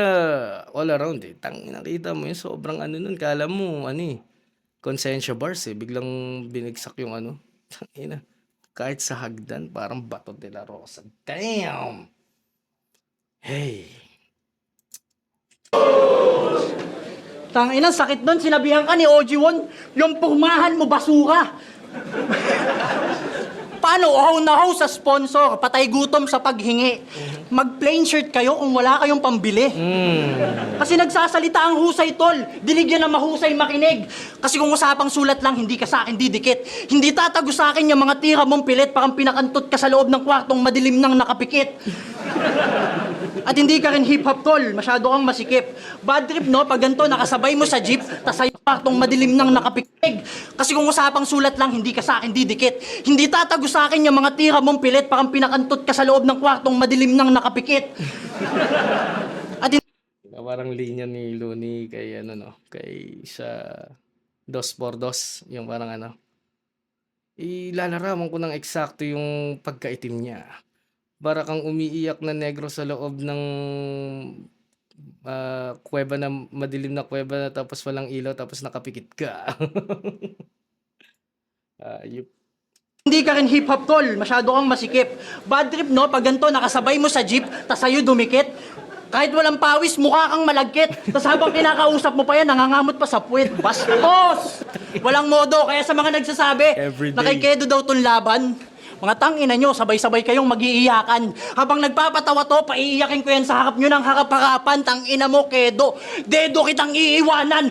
all around eh. Nakita mo yun, sobrang ano nun, kala mo, konsensya bars eh. Biglang binigsak yung tangina. Kahit sa hagdan, parang bato de la Rosa. Damn! Hey! Tangina, sakit doon, sinabihan ka ni OG1, yung purmahan mo basura. Paano uhaw na uhaw sa sponsor, patay gutom sa paghingi. Mag-plain shirt kayo kung wala kayong pambili. Kasi nagsasalita ang husay, tol. Diligyan na mahusay makinig. Kasi kung usapang sulat lang, hindi ka sa akin didikit. Hindi tatago sa akin yung mga tira mong pilit, parang pinakantot ka sa loob ng kwartong madilim nang nakapikit. At hindi ka rin hip-hop, tol. Masyado kang masikip. Bad trip, no? Pag ganito, nakasabay mo sa jeep, tas sa'yo kwartong madilim nang nakapikig. Kasi kung usapang sulat lang, hindi ka sa akin didikit. Hindi tatago sa akin yung mga tira mong pilit, parang pinakantot ka sa loob ng kwartong madilim nang nakapikit. At Parang linya ni Looney kay kay sa Dos por Dos, yung parang ilalarawan ko ng eksakto yung pagkaitim niya. Para kang umiiyak na negro sa loob ng kuweba na madilim na kuweba na tapos walang ilaw tapos nakapikit ka. Ayup. hindi ka rin hip-hop, tol. Masyado kang masikip. Bad trip, no? Pag ganito, nakasabay mo sa jeep, tas sa'yo dumikit. Kahit walang pawis, mukha kang malagkit. Tas habang kinakausap mo pa yan, nangangamot pa sa puwet. Bastos! Walang modo. Kaya sa mga nagsasabi, Everyday. na kay Kedo daw tong laban, mga tangina nyo, sabay-sabay kayong mag-iiyakan. Habang nagpapatawa to, paiiyakin ko yan sa harap nyo ng harap-harapan. Tangina mo, Kedo. Dedo kitang iiwanan.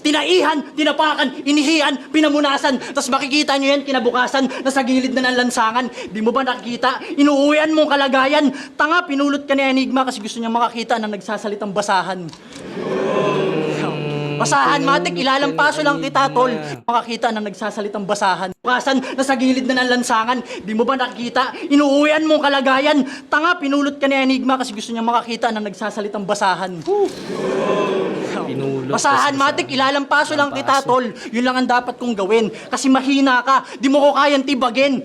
Tinaihan, tinapakan, inihian, pinamunasan. Tapos makikita nyo yan kinabukasan na sa gilid na ng lansangan. Di mo ba nakikita? Inuuwian mong kalagayan. Tanga, pinulot ka ni Enigma kasi gusto niya makakita na nagsasalitang basahan. Basahan, matik, ilalampaso lang kita, tol. Makakita na nagsasalitang basahan. Bukasan, nasa gilid na ng lansangan. Di mo ba nakikita? Inuuwian mong kalagayan. Tanga, pinulot ka ni Enigma kasi gusto niya makakita na nagsasalitang basahan. Pinulot. Basahan, matik, ilalampaso lang kita, tol. Yun lang ang dapat kong gawin. Kasi mahina ka. Di mo ko kayang tibagin.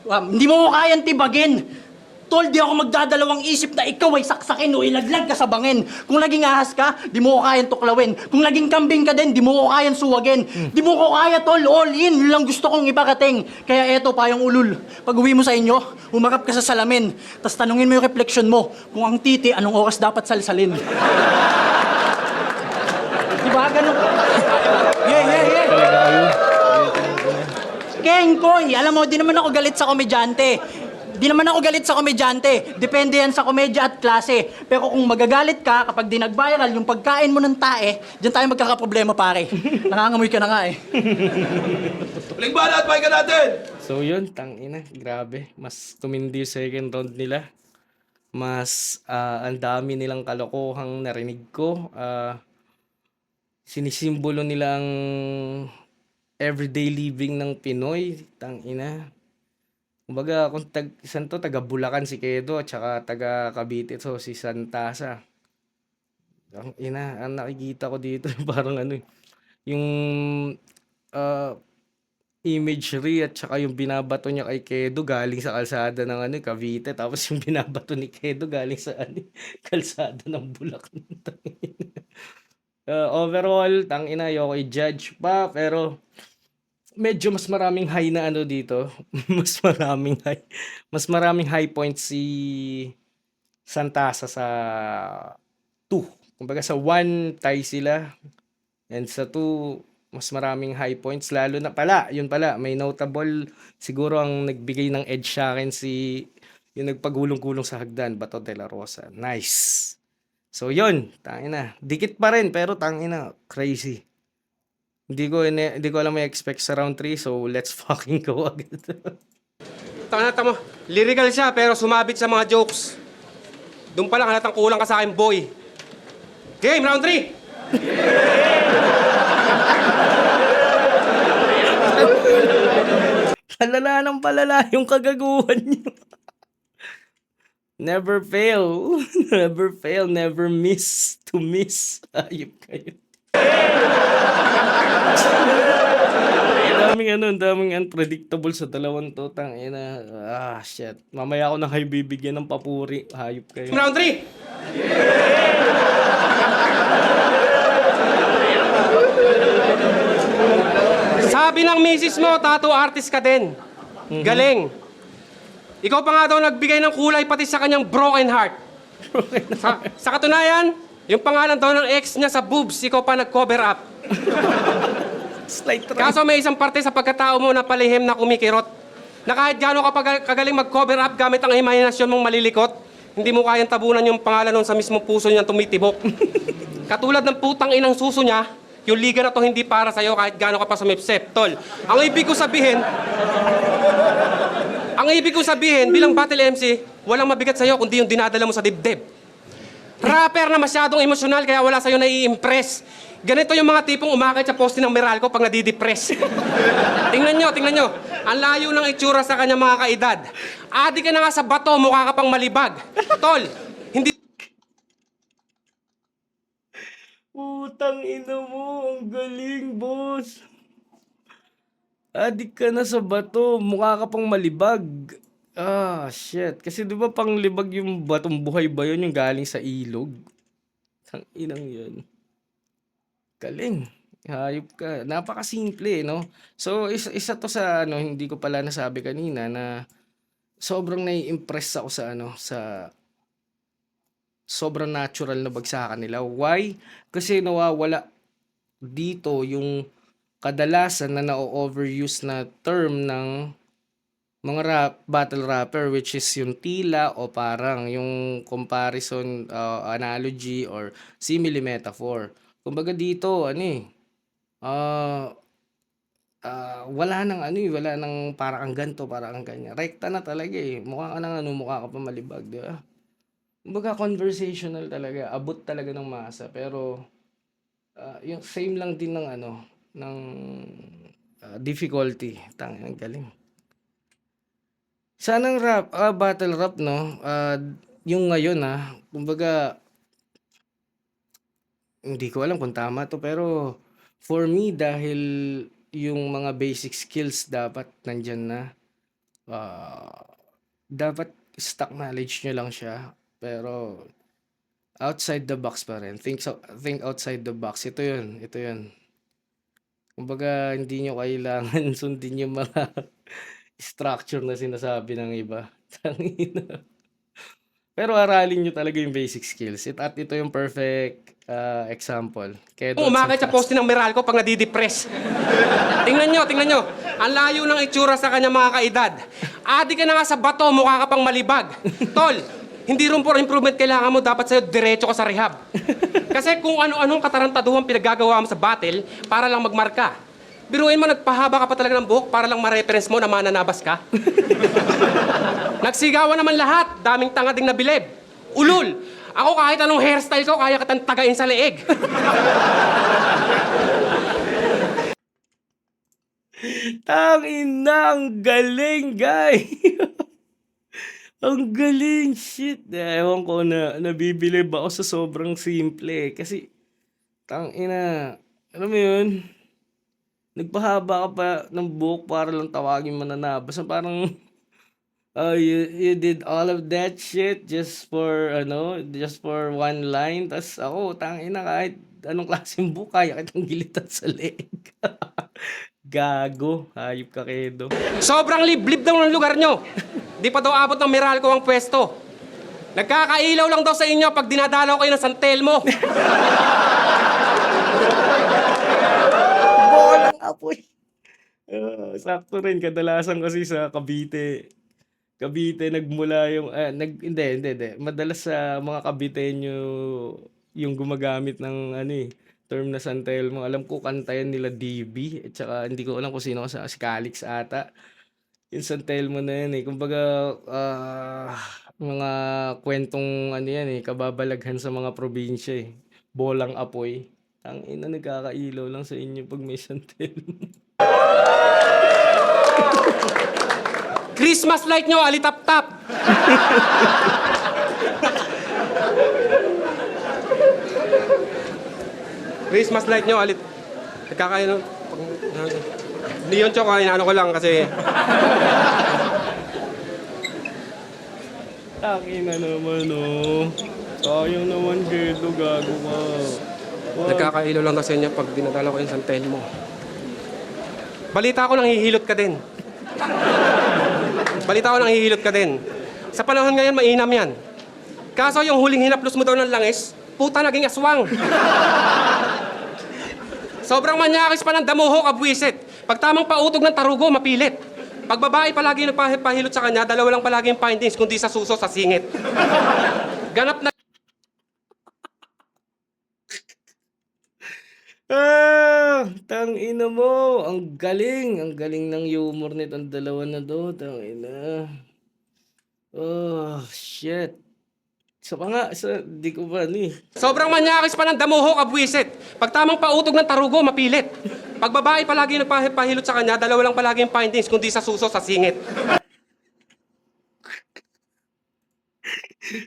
Hindi mo ko kayang tibagin. Tol, di ako magdadalawang isip na ikaw ay saksakin o ilaglag ka sa bangin. Kung naging ahas ka, di mo ko kayang tuklawin. Kung naging kambing ka din, di mo ko kayang suwagin. Di mo ko kaya, tol, all in. Yun lang gusto kong iparating. Kaya eto pa yung ulul. Pag uwi mo sa inyo, umarap ka sa salamin. Tapos tanungin mo yung reflection mo, kung ang titi, anong oras dapat salsalin. Di ba? Ganun. Yeah. Talaga kayo. Keng Koy, alam mo, di naman ako galit sa komedyante. Depende yan sa komedya at klase. Pero kung magagalit ka, kapag di nag-viral yung pagkain mo ng tae, dyan tayo magkakaproblema, pare. Nangangamoy ka na nga eh. Huling bala at pahinga natin! So yun, tangina, grabe. Mas tumindi yung second round nila. Mas ang dami nilang kalokohang narinig ko. Sinisimbolo nilang everyday living ng Pinoy. Tangina. Kumbaga, kung taga Bulacan si Kedo at saka taga Cavite so si Santasa. Ang nakikita ko dito parang yung imagery at saka yung binabato niya kay Kedo galing sa kalsada ng Cavite tapos yung binabato ni Kedo galing sa kalsada ng Bulacan. Overall, tangina, ayoko i-judge pa pero medyo mas maraming high na dito. mas maraming high points si Santasa sa 2. Kumbaga sa 1 tie sila and sa 2 mas maraming high points lalo na yun pala may notable siguro ang nagbigay ng edge sa akin yung nagpagulong-gulong sa hagdan, Bato de la Rosa. Nice. So, yun. Tangina. Dikit pa rin, pero tangina. Crazy. Hindi ko alam may expect sa round 3, so let's fucking go agad. Tama. Lyrical siya pero sumabit sa mga jokes. Doon pa lang halatang kulang ka sa akin, boy. Game, round 3! Palala ng palala yung kagaguhan niyo. Never fail. Never fail. Never miss to miss. Ayop kayo. Daming unpredictable sa dalawang to. Tangina. Shit. Mamaya ako na kayo bibigyan ng papuri. Hayop kayo. Round 3! Sabi ng misis mo, tattoo artist ka din. Galing. Ikaw pa nga daw nagbigay ng kulay pati sa kanyang broken heart. Sa katunayan, yung pangalan daw ng ex niya sa boobs, ikaw pa nag-cover up. Slight try. Kaso may isang parte sa pagkatao mo na palihim na kumikirot. Na kahit gaano ka kagaling mag-cover up gamit ang imahinasyon mong malilikot, hindi mo kayang tabunan yung pangalan nun sa mismong puso niyang tumitibok. Katulad ng putang inang suso niya, yung liga na to hindi para sa'yo kahit gaano ka pa sumipsep. Tol, ang ibig ko sabihin, bilang battle MC, walang mabigat sa'yo kundi yung dinadala mo sa dibdib. Rapper na masyadong emosyonal kaya wala sa'yo nai-impress. Ganito yung mga tipong umakit sa poste ng Meralco pag nadidepress. Tingnan nyo. Ang layo ng itsura sa kanya mga kaedad. Adi ka na nga sa bato, mukha ka pang malibag. Tol, hindi... Putang ina mo. Ang galing, boss. Adik ka na sa bato. Mukha ka pang malibag. Shit. Kasi di ba pang libag yung batong buhay ba yun? Yung galing sa ilog? Tang inang yun. Galing. Hayop ka. Napakasimple, no? So, isa to sa, hindi ko pala nasabi kanina na sobrang nai-impress ako sa sobrang natural na bagsakan nila. Why? Kasi nawawala dito yung kadalasan na na-overuse na term ng mga battle rapper, which is yung tila o parang yung comparison, analogy or simile metaphor. Kumbaga dito, wala nang para kang ganto, para kang ganyan. Rekta na talaga eh. Mukha ka mukha ka pa malibag, di ba? Kumbaga conversational talaga, abot talaga ng masa. Pero, yung same lang din ng difficulty. Ang galing. Sanang battle rap, no? Yung ngayon, kumbaga, hindi ko alam kung tama to, pero for me, dahil yung mga basic skills dapat nandyan na, dapat stock knowledge nyo lang siya, pero outside the box pa rin. Think outside the box. Ito yun. Kumbaga, hindi nyo kailangan sundin yung mga structure na sinasabi ng iba. Tangina. Pero aralin nyo talaga yung basic skills. At ito yung perfect example. Umakit sa poste ng Meralco pag nadidepress. Tingnan nyo. Ang layo ng itsura sa kanya mga kaedad. Adi ka na nga sa bato, mukha ka pang malibag. Tol, hindi room for improvement kailangan mo, dapat sa'yo diretso ka sa rehab. Kasi kung ano-anong katarantaduhan pinagagawa mo sa battle para lang magmarka. Biruin mo, nagpahaba ka pa talaga ng buhok para lang ma-reference mo na mananabas ka. Nagsigawan naman lahat, daming tanga ding nabilib. Ulul! Ako kahit anong hairstyle ko, kaya kitang tagain sa leeg. Tangina, ang galing, guy. Ang galing, shit. Ewan ko nabibilib ako sa sobrang simple. Kasi, tangina, alam mo yun, nagpahaba ka pa ng buhok para lang tawagin mananabas. Parang, you did all of that shit just for one line. Tas ako, tangina, kahit anong klaseng buhok, kaya kitang gilitan sa leeg. Gago, hayop ka kedo. Sobrang liblib daw ng lugar nyo. Di pa daw abot ng Meralco ang pwesto. Nagkakailaw lang daw sa inyo pag dinadalaw kayo ng San Telmo. Bolang apoy. Sakto rin, kadalasan kasi sa Cavite, Cavite nagmula yung hindi. Madalas sa mga Caviteño yung gumagamit ng ano term na San Telmo. Alam ko kanta yan nila DB at saka hindi ko alam kung sino si Calix ata. Yung San Telmo na yan Kumbaga mga kwentong ano yan kababalaghan sa mga probinsya Bolang apoy. Ang ina nagkakailaw lang sa inyo pag may San Telmo. Christmas light nyo, alitap-tap. Christmas light nyo, nagkakaino. Hindi yun, Chok. Inaano ko lang kasi... Ina naman sayang naman Kedo, gago ka. Nagkakailo lang kasi niya pag dinadala ko yung San Telmo. Balita ko nanghihilot ka din. Sa panahon ngayon, mainam yan. Kaso yung huling hinaplos mo daw ng langis, puta naging aswang. Sobrang manyakis pa ng damuho, kabwisit. Pag tamang pautog ng tarugo, mapilit. Pag babae palagi nagpahilot sa kanya, dalawa lang palagi yung findings, kundi sa suso, sa singit. Ganap na... Tangina mo. Ang galing ng humor nitong dalawa na do. Tangina. Oh, shit. Di ko ba Sobrang manyakis pa ng damuho, kabwisit. Pag tamang pautog ng tarugo, mapilit. Pag babae palagi nagpahilot sa kanya, dalawa lang palagi yung findings, kundi sa suso, sa singit.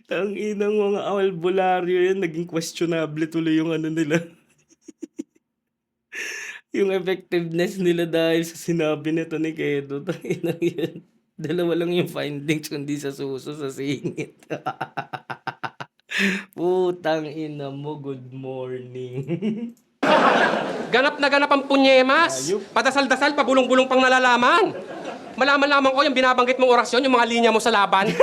Tanginang mga albularyo yan. Naging questionable tuloy yung ano nila. Yung effectiveness nila dahil sa sinabi nito ni Kedo. Tanginang yan. Dalawa lang yung findings kundi sa suso, sa singit. Putang ina mo, good morning. Ganap na ganap ang punyemas. Ayup. Padasal-dasal, pabulong-bulong pang nalalaman. Malaman-laman ko yung binabanggit mong orasyon, yung mga linya mo sa laban.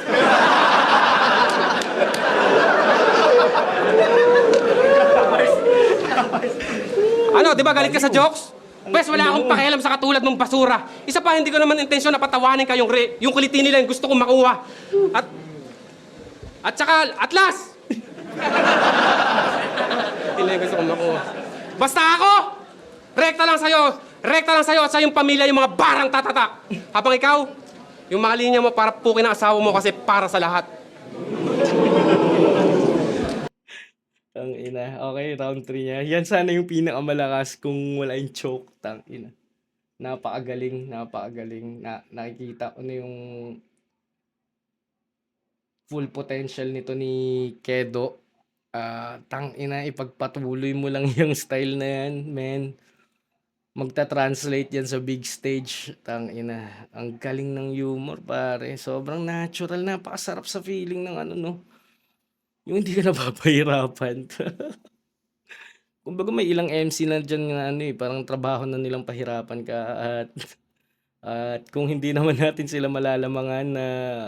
Ano, di ba galit ka sa jokes? Pwes, wala akong pakialam sa katulad mong basura. Isa pa, hindi ko naman intensyon na patawanin ka yung kulitin nila yung gusto kong makuha. At saka, atlas! Nila yung gusto kong makuha. Basta ako! Rekta lang sa'yo at sa iyong pamilya yung mga barang tatatak. Habang ikaw, yung mga linya mo para pukin ang asawa mo kasi para sa lahat. Tang ina. Okay, round 3 niya. Yan sana yung pinakamalakas kung wala yung choke. Tang ina. Napakagaling. Nakikita ko na yung full potential nito ni Kedo. Tang ina, ipagpatuloy mo lang yung style na yan, man. Magta-translate yan sa big stage. Tang ina. Ang galing ng humor, pare. Sobrang natural, napakasarap sa feeling ng yung hindi ka napapahirapan. Kumbaga may ilang MC na dyan na parang trabaho na nilang pahirapan ka at kung hindi naman natin sila malalamangan na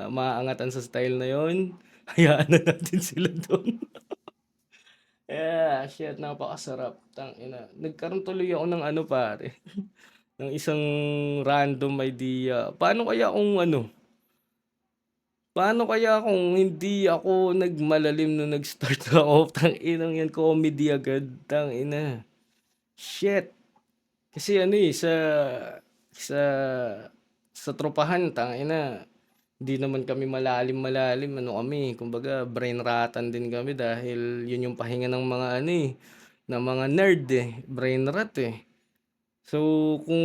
maaangatan sa style na yon, hayaan na natin sila doon. Yeah, shit, napakasarap. Tangina. Nagkaroon tuloy ako ng pare. ng isang random idea. Paano kaya kung hindi ako nagmalalim nung nag-start ako? Tanginang yan, comedy agad. Tangina. Shit. Kasi sa tropahan, tangina. Hindi naman kami malalim. Kumbaga, brain ratan din kami dahil yun yung pahinga ng mga ng mga nerd brain rat So, kung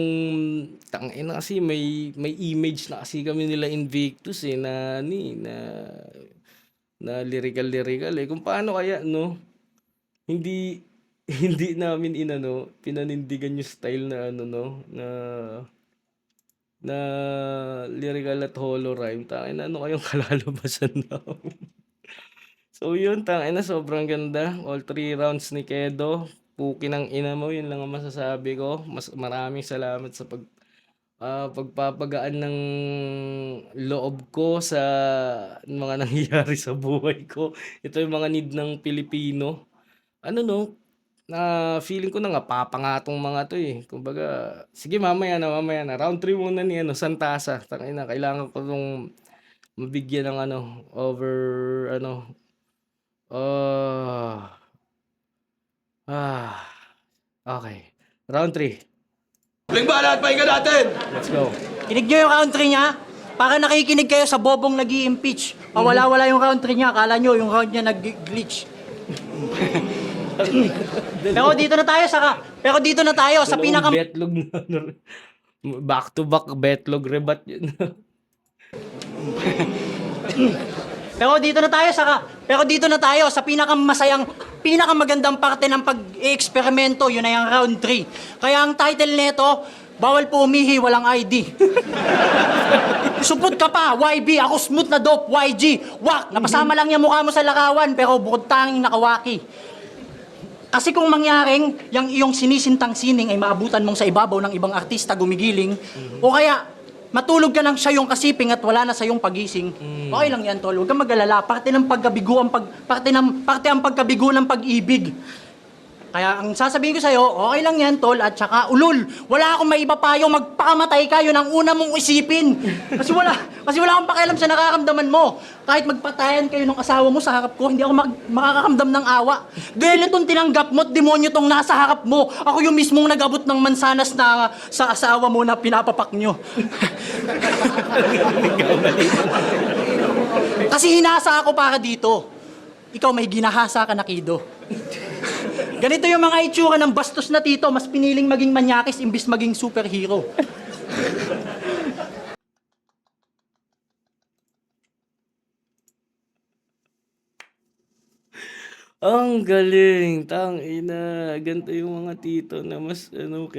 tangina kasi may image na kasi kami nila Invictus na lyrical kung paano kaya hindi hindi namin pinanindigan yung style na na lyrical at holo rhyme. Tangina, kayong kalalabasan namin. So yun, tangina, sobrang ganda. All 3 rounds ni Kedo. Puki ng ina mo, yun lang ang masasabi ko. Maraming salamat sa pagpapagaan ng loob ko sa mga nangyayari sa buhay ko. Ito yung mga need ng Pilipino. Feeling ko na nga papangatong mga to Kumbaga, sige mamaya na. Round 3 muna ni Santasa. Tangina, kailangan ko mabigyan ng ano, over ano, ah, okay. Round 3. Huling banat, pakinggan natin. Let's go. Kinig nyo yung country niya. Para nakikinig kayo sa bobong nag impeach Wala-wala yung country niya. Akala nyo yung round niya nag-glitch. Pero dito na tayo sa pinaka... Betlog na, back to back betlog rebat yun. Pero dito na tayo sa pinakamagandang parte ng pag-eksperimento, yun na yung round 3. Kaya ang title nito, bawal po umihi, walang ID. Supot ka pa, YB, ako smooth na dope, YG. Wak, napasama lang yung mukha mo sa lakawan, pero bukod tanging nakawaki. Kasi kung mangyaring yung iyong sinisintang sining ay maabutan mong sa ibabaw ng ibang artista gumigiling, o kaya matulog ka ng siya yung kasiping at wala na sa iyong pagising, okay lang yan, tol. Huwag kang mag-alala. Parte ang pagkabigo ng pag-ibig. Kaya ang sasabihin ko sa'yo, okay lang yan, tol, at saka ulul. Wala akong maipapayo, magpakamatay ka, yun ang una mong isipin. Kasi wala akong pakialam sa nakakamdaman mo. Kahit magpatayan kayo ng asawa mo sa harap ko, hindi ako makakakamdam ng awa. Dahil itong tinanggap mo at demonyo tong nasa harap mo, ako yung mismong nag-abot ng mansanas na sa asawa mo na pinapapak nyo. Kasi hinasa ako para dito. Ikaw may ginahasa ka na, Kido. Ganito yung mga itsura ng bastos na tito, mas piniling maging manyakis imbis maging superhero. Ang galing, tangina. Ganito yung mga tito na mas ano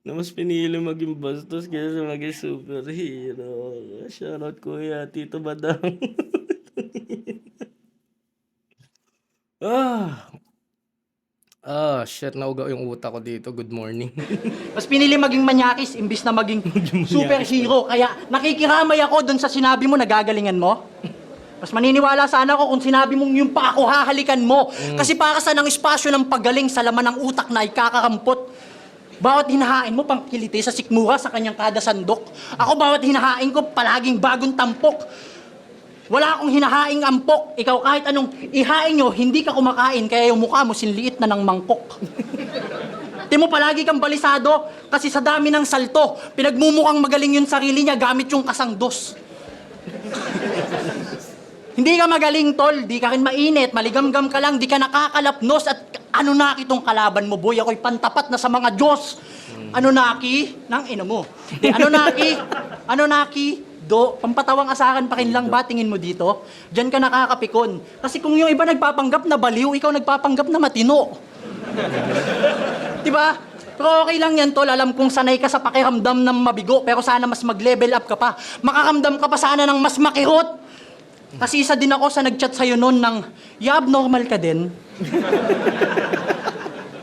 na mas pinili maging bastos kaysa maging superhero. Shoutout kuya, Tito Badang. Shit, nauga yung utak ko dito. Good morning. Mas pinili maging manyakis imbis na maging superhero. Kaya nakikiramay ako dun sa sinabi mo na gagalingan mo. Mas maniniwala sana ako kung sinabi mong yung pa ako hahalikan mo. Kasi para sa ng espasyo ng paggaling sa laman ng utak na ikakarampot. Bawat hinahain mo pang kiliti sa sikmura sa kanyang kada sandok. Ako bawat hinahain ko palaging bagong tampok. Wala akong hinahaing ampok. Ikaw kahit anong ihain nyo, hindi ka kumakain kaya yung mukha mo sinliit na ng mangkok. Di mo palagi kang balisado kasi sa dami ng salto, pinagmumukhang magaling yung sarili niya gamit yung kasangdos. Hindi ka magaling, tol. Di ka rin mainit. Maligamgam ka lang. Di ka nakakalapnos. At ano na itong kalaban mo, boy? Ako'y pantapat na sa mga Diyos. Ano naki? Nang ino mo. Di, ano naki? Pampatawang asakan pa rin lang ba tingin mo dito? Diyan ka nakakapikon. Kasi kung yung iba nagpapanggap na baliw, ikaw nagpapanggap na matino. Diba? Pero okay lang yan, tol. Alam kong sanay ka sa pakiramdam ng mabigo, pero sana mas mag-level up ka pa. Makakamdam ka pa sana ng mas makirot. Kasi isa din ako sa nag-chat sa'yo noon ng, abnormal ka din.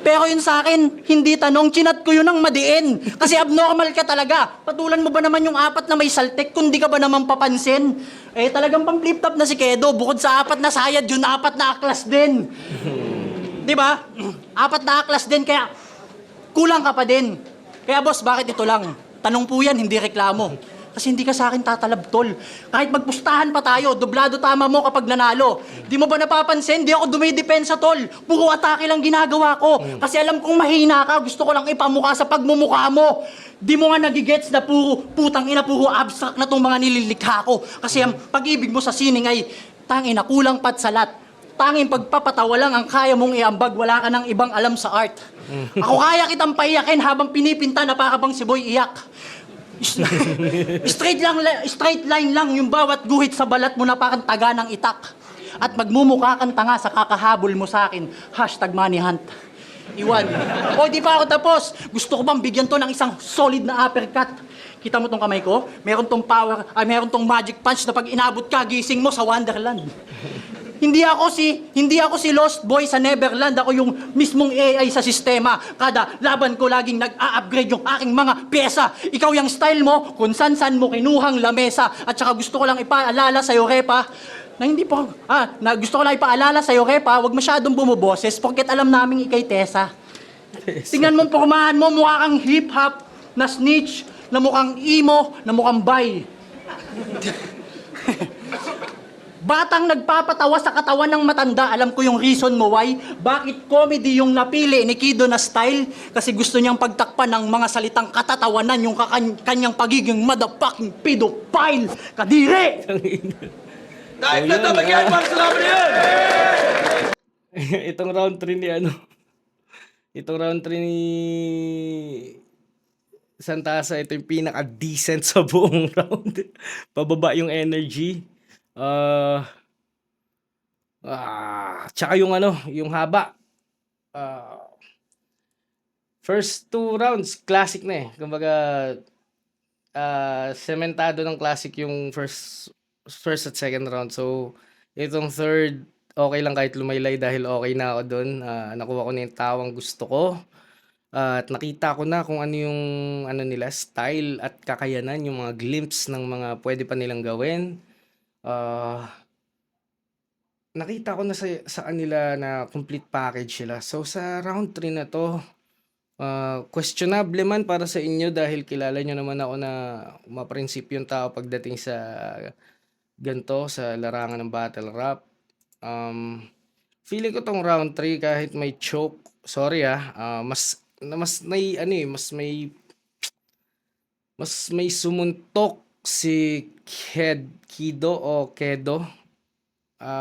Pero yun sa akin, hindi tanong, chinat ko yun ng madiin. Kasi abnormal ka talaga. Patulan mo ba naman yung 4 na may saltek kung di ka ba naman papansin? Eh talagang pang flip-top na si Kedo. Bukod sa 4 na sayad, yun 4 na aklas din. Diba? 4 na aklas din, kaya kulang ka pa din. Kaya boss, bakit ito lang? Tanong po yan, hindi reklamo. Kasi hindi ka sa akin tatalab, tol. Kahit magpustahan pa tayo, doblado tama mo kapag nanalo. Di mo ba napapansin? Di ako dumidepensa, tol. Puro atake lang ginagawa ko. Kasi alam kong mahina ka, gusto ko lang ipamukha sa pagmumukha mo. Di mo nga nagigets na puro abstract na tong mga nililikha ko. Kasi ang pag-ibig mo sa sining ay tangina, kulang pat salat. Tanging pagpapatawa lang ang kaya mong iambag, wala ka ng ibang alam sa art. Ako kaya kitang paiyakin habang pinipinta na para bang si Boy iyak. Straight line lang yung bawat guhit sa balat mo na parang taga ng itak. At magmumukha kang tanga sa kakahabol mo sa akin. #moneyhunt. Iwan. O, di pa ako tapos. Gusto ko bang bigyan to ng isang solid na uppercut? Kita mo tong kamay ko? Meron tong magic punch na pag inabot ka, gising mo sa Wonderland. Hindi ako si Lost Boy sa Neverland. Ako yung mismong AI sa sistema. Kada laban ko laging nag-a-upgrade yung aking mga pyesa. Ikaw yung style mo, kung san-san mo kinuhang lamesa. At saka gusto ko lang ipaalala sa'yo, Repa, gusto ko lang ipaalala sa'yo, Repa, huwag masyadong bumuboses porket alam naming ikay Tessa. Tingnan mo pormahan mo, mukha kang hip-hop na snitch, na mukhang emo, na mukhang bay. Batang nagpapatawa sa katawan ng matanda. Alam ko yung reason mo why. Bakit comedy yung napili ni Kido na style? Kasi gusto niyang pagtakpan ng mga salitang katatawanan yung kanyang pagiging motherfucking pedophile. Kadiri! Kahit na tabagyan para sa laban na yan! Itong round 3 ni ano, itong round 3 ni Santasa, ito yung pinaka-decent sa buong round. Pababa yung energy. Tsaka yung ano, yung haba. Ah, first two rounds, classic na eh. Kumbaga, sementado ng classic yung first at second round. So, itong third, okay lang kahit lumaylay dahil okay na ako doon. Nakuha ko na yung tawang gusto ko. At nakita ko na kung ano yung ano nila, style at kakayanan, yung mga glimpse ng mga pwede pa nilang gawin. Nakita ko na sa kanila na complete package sila. So sa round 3 na to, questionable man para sa inyo dahil kilala nyo naman ako na maprinsipyong tao pagdating sa ganito, sa larangan ng battle rap. Feeling ko tong round 3 kahit may choke, sorry mas may sumuntok si Kido o Kedo.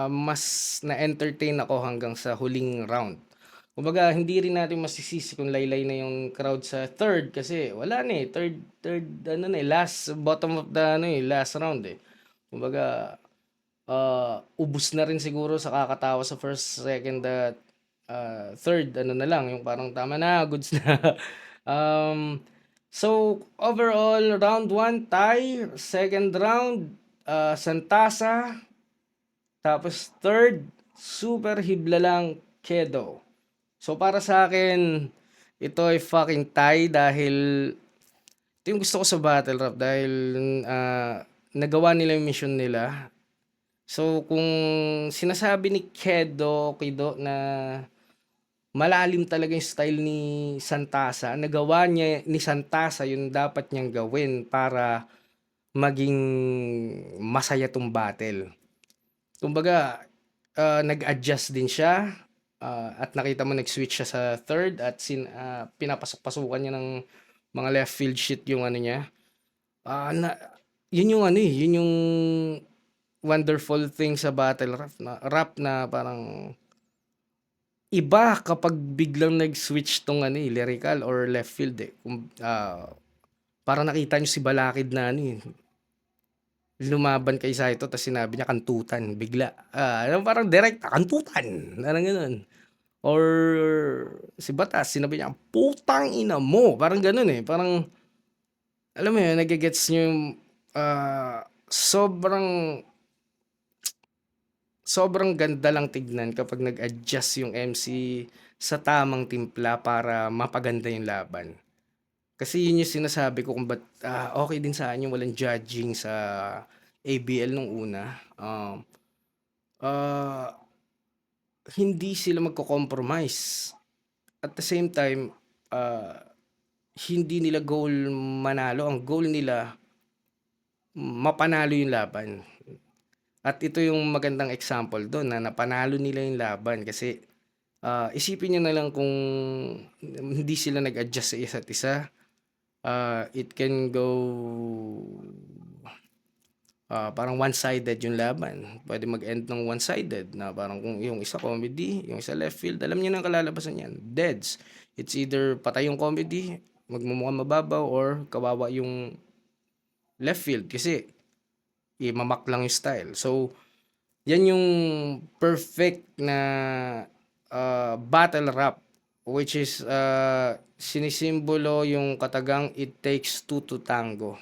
Mas na-entertain ako hanggang sa huling round. Kumbaga, hindi rin natin masisisi kung laylay na yung crowd sa third kasi wala na eh. Third, bottom of the last round eh. Kumbaga, ubus na rin siguro sa kakatawa sa first, second, at third, na lang, yung parang tama na, goods na. So, overall, round 1, tie. Second round, Santasa. Tapos third, super hibla lang, Kedo. So para sa akin, ito ay fucking tie dahil ito yung gusto ko sa battle rap dahil nagawa nila yung mission nila. So kung sinasabi ni Kido na malalim talaga yung style ni Santasa, nagawa niya ni Santasa yung dapat niyang gawin para maging masaya tong battle. Kumbaga, nag-adjust din siya at nakita mo nag-switch siya sa third at pinapasok-pasukan niya ng mga left field shit yung ano niya. Yun yung yun yung wonderful thing sa battle rap na parang iba kapag biglang nag-switch tong lyrical or left field eh. Parang nakita niyo si Balakid na lumaban kay Saito tapos sinabi niya kantutan bigla. Parang direct kantutan. Parang ganoon. Or si Batas sinabi niya putang ina mo. Parang ganoon eh. Parang alam mo yun, nagigets niyo yung sobrang ganda lang tignan kapag nag-adjust yung MC sa tamang timpla para mapaganda yung laban. Kasi yun yung sinasabi ko kung ba't okay din sa akin yung walang judging sa ABL nung una. Hindi sila magko-compromise. At the same time, hindi nila goal manalo. Ang goal nila, mapanalo yung laban. At ito yung magandang example doon na napanalo nila yung laban kasi isipin nyo na lang kung hindi sila nag-adjust sa isa't isa. It can go parang one-sided yung laban. Pwede mag-end ng one-sided na parang kung yung isa comedy, yung isa left field, alam niyo na ang kalalabasan yan. Deads. It's either patay yung comedy, magmumukhang mababaw, or kawawa yung left field kasi imamak lang yung style. So, yan yung perfect na battle rap which is sinisimbolo yung katagang it takes two to tango.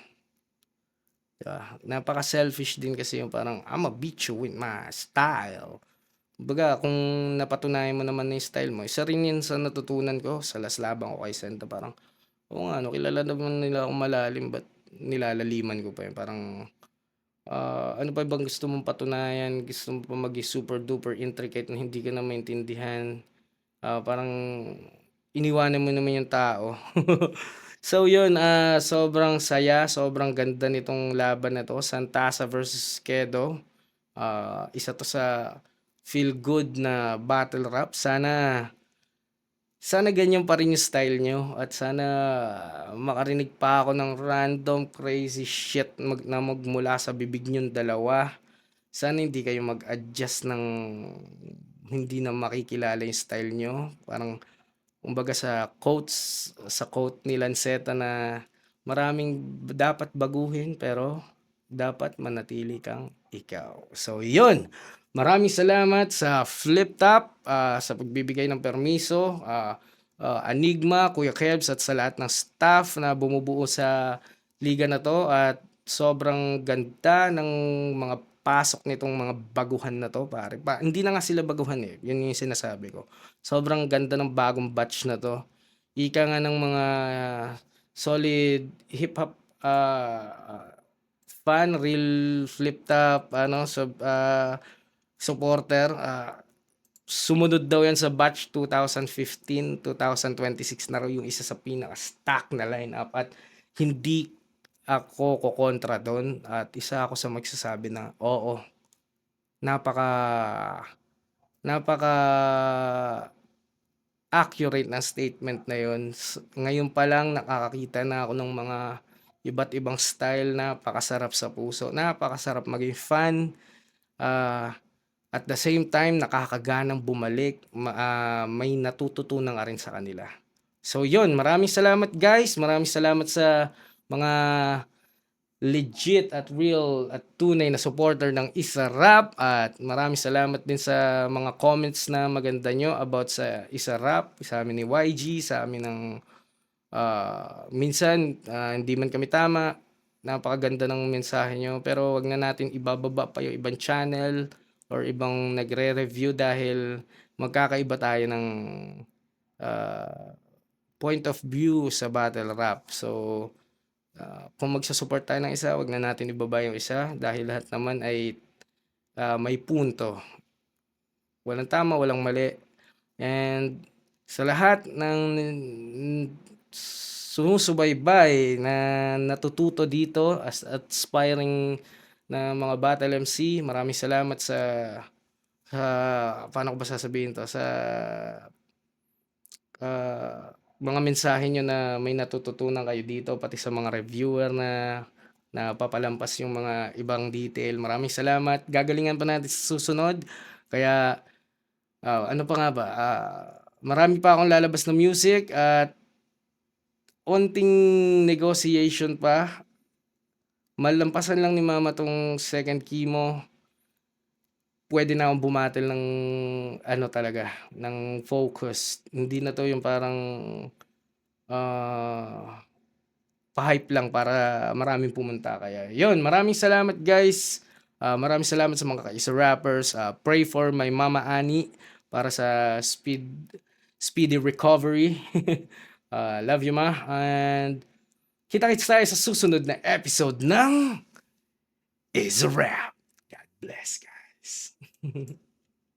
Napaka-selfish din kasi yung parang I'ma beat you with my style. Baga, kung napatunayan mo naman na yung style mo, isa rin yun sa natutunan ko sa last laban ko kay Senta. Parang, kilala naman nila akong malalim, ba't nilalaliman ko pa yun? Parang, ano pa bang gusto mong patunayan? Gusto mo pa maging super duper intricate na hindi ka na maintindihan? Parang, iniwanan mo naman yung tao. So yun, sobrang saya, sobrang ganda nitong laban na to, Santasa versus Kedo. Isa to sa feel good na battle rap. Sana ganyan pa rin yung style nyo at sana makarinig pa ako ng random crazy shit na magmula sa bibig nyong dalawa. Sana hindi kayo mag-adjust ng hindi na makikilala yung style nyo. Parang kumbaga sa quote ni Lanceta na maraming dapat baguhin pero dapat manatili kang ikaw. So yun, maraming salamat sa Flip Top, sa pagbibigay ng permiso, Enigma, Kuya Kebs at sa lahat ng staff na bumubuo sa liga na to at sobrang ganda ng mga pasok nitong mga baguhan na to, pare. Hindi na nga sila baguhan eh. Yun yung sinasabi ko. Sobrang ganda ng bagong batch na to. Ika nga ng mga solid hip hop fan, real flip top, supporter. Sumunod daw yan sa batch 2015, 2026 na raw yung isa sa pinaka-stack na lineup at hindi ako kokontra doon at isa ako sa magsasabi na oo, napaka accurate na statement na yun. Ngayon pa lang nakakakita na ako ng mga iba't ibang style, napakasarap sa puso, napakasarap maging fan. At the same time, nakakaganang bumalik, may natututunan ka rin sa kanila. So yun, maraming salamat guys, maraming salamat sa mga legit at real at tunay na supporter ng Isa Rap at maraming salamat din sa mga comments na maganda nyo about sa Isa Rap, sa amin ni YG, sa amin ng minsan hindi man kami tama, napakaganda ng mensahe nyo pero wag na natin ibababa pa yung ibang channel or ibang nagre-review dahil magkakaiba tayo ng point of view sa battle rap. So kung magsasupport tayo ng isa, wag na natin ibaba yung isa dahil lahat naman ay may punto. Walang tama, walang mali. And sa lahat ng sumusubaybay na natututo dito as aspiring na mga battle MC, maraming salamat sa paano ko ba sasabihin to, sa mga mensahe nyo na may natututunan kayo dito, pati sa mga reviewer na papalampas yung mga ibang detail. Maraming salamat. Gagalingan pa natin sa susunod. Kaya ano pa nga ba, marami pa akong lalabas na music at onting negotiation pa. Malampasan lang ni Mama tong second chemo. Pwede na akong bumatil ng talaga, ng focus. Hindi na to yung parang pa-hype lang para maraming pumunta. Kaya yun, maraming salamat guys. Maraming salamat sa mga ka-Isa rappers. Pray for my Mama Ani para sa speedy recovery. Love you, Ma. And kita-kits tayo sa susunod na episode ng Isa Rap. God bless, guys.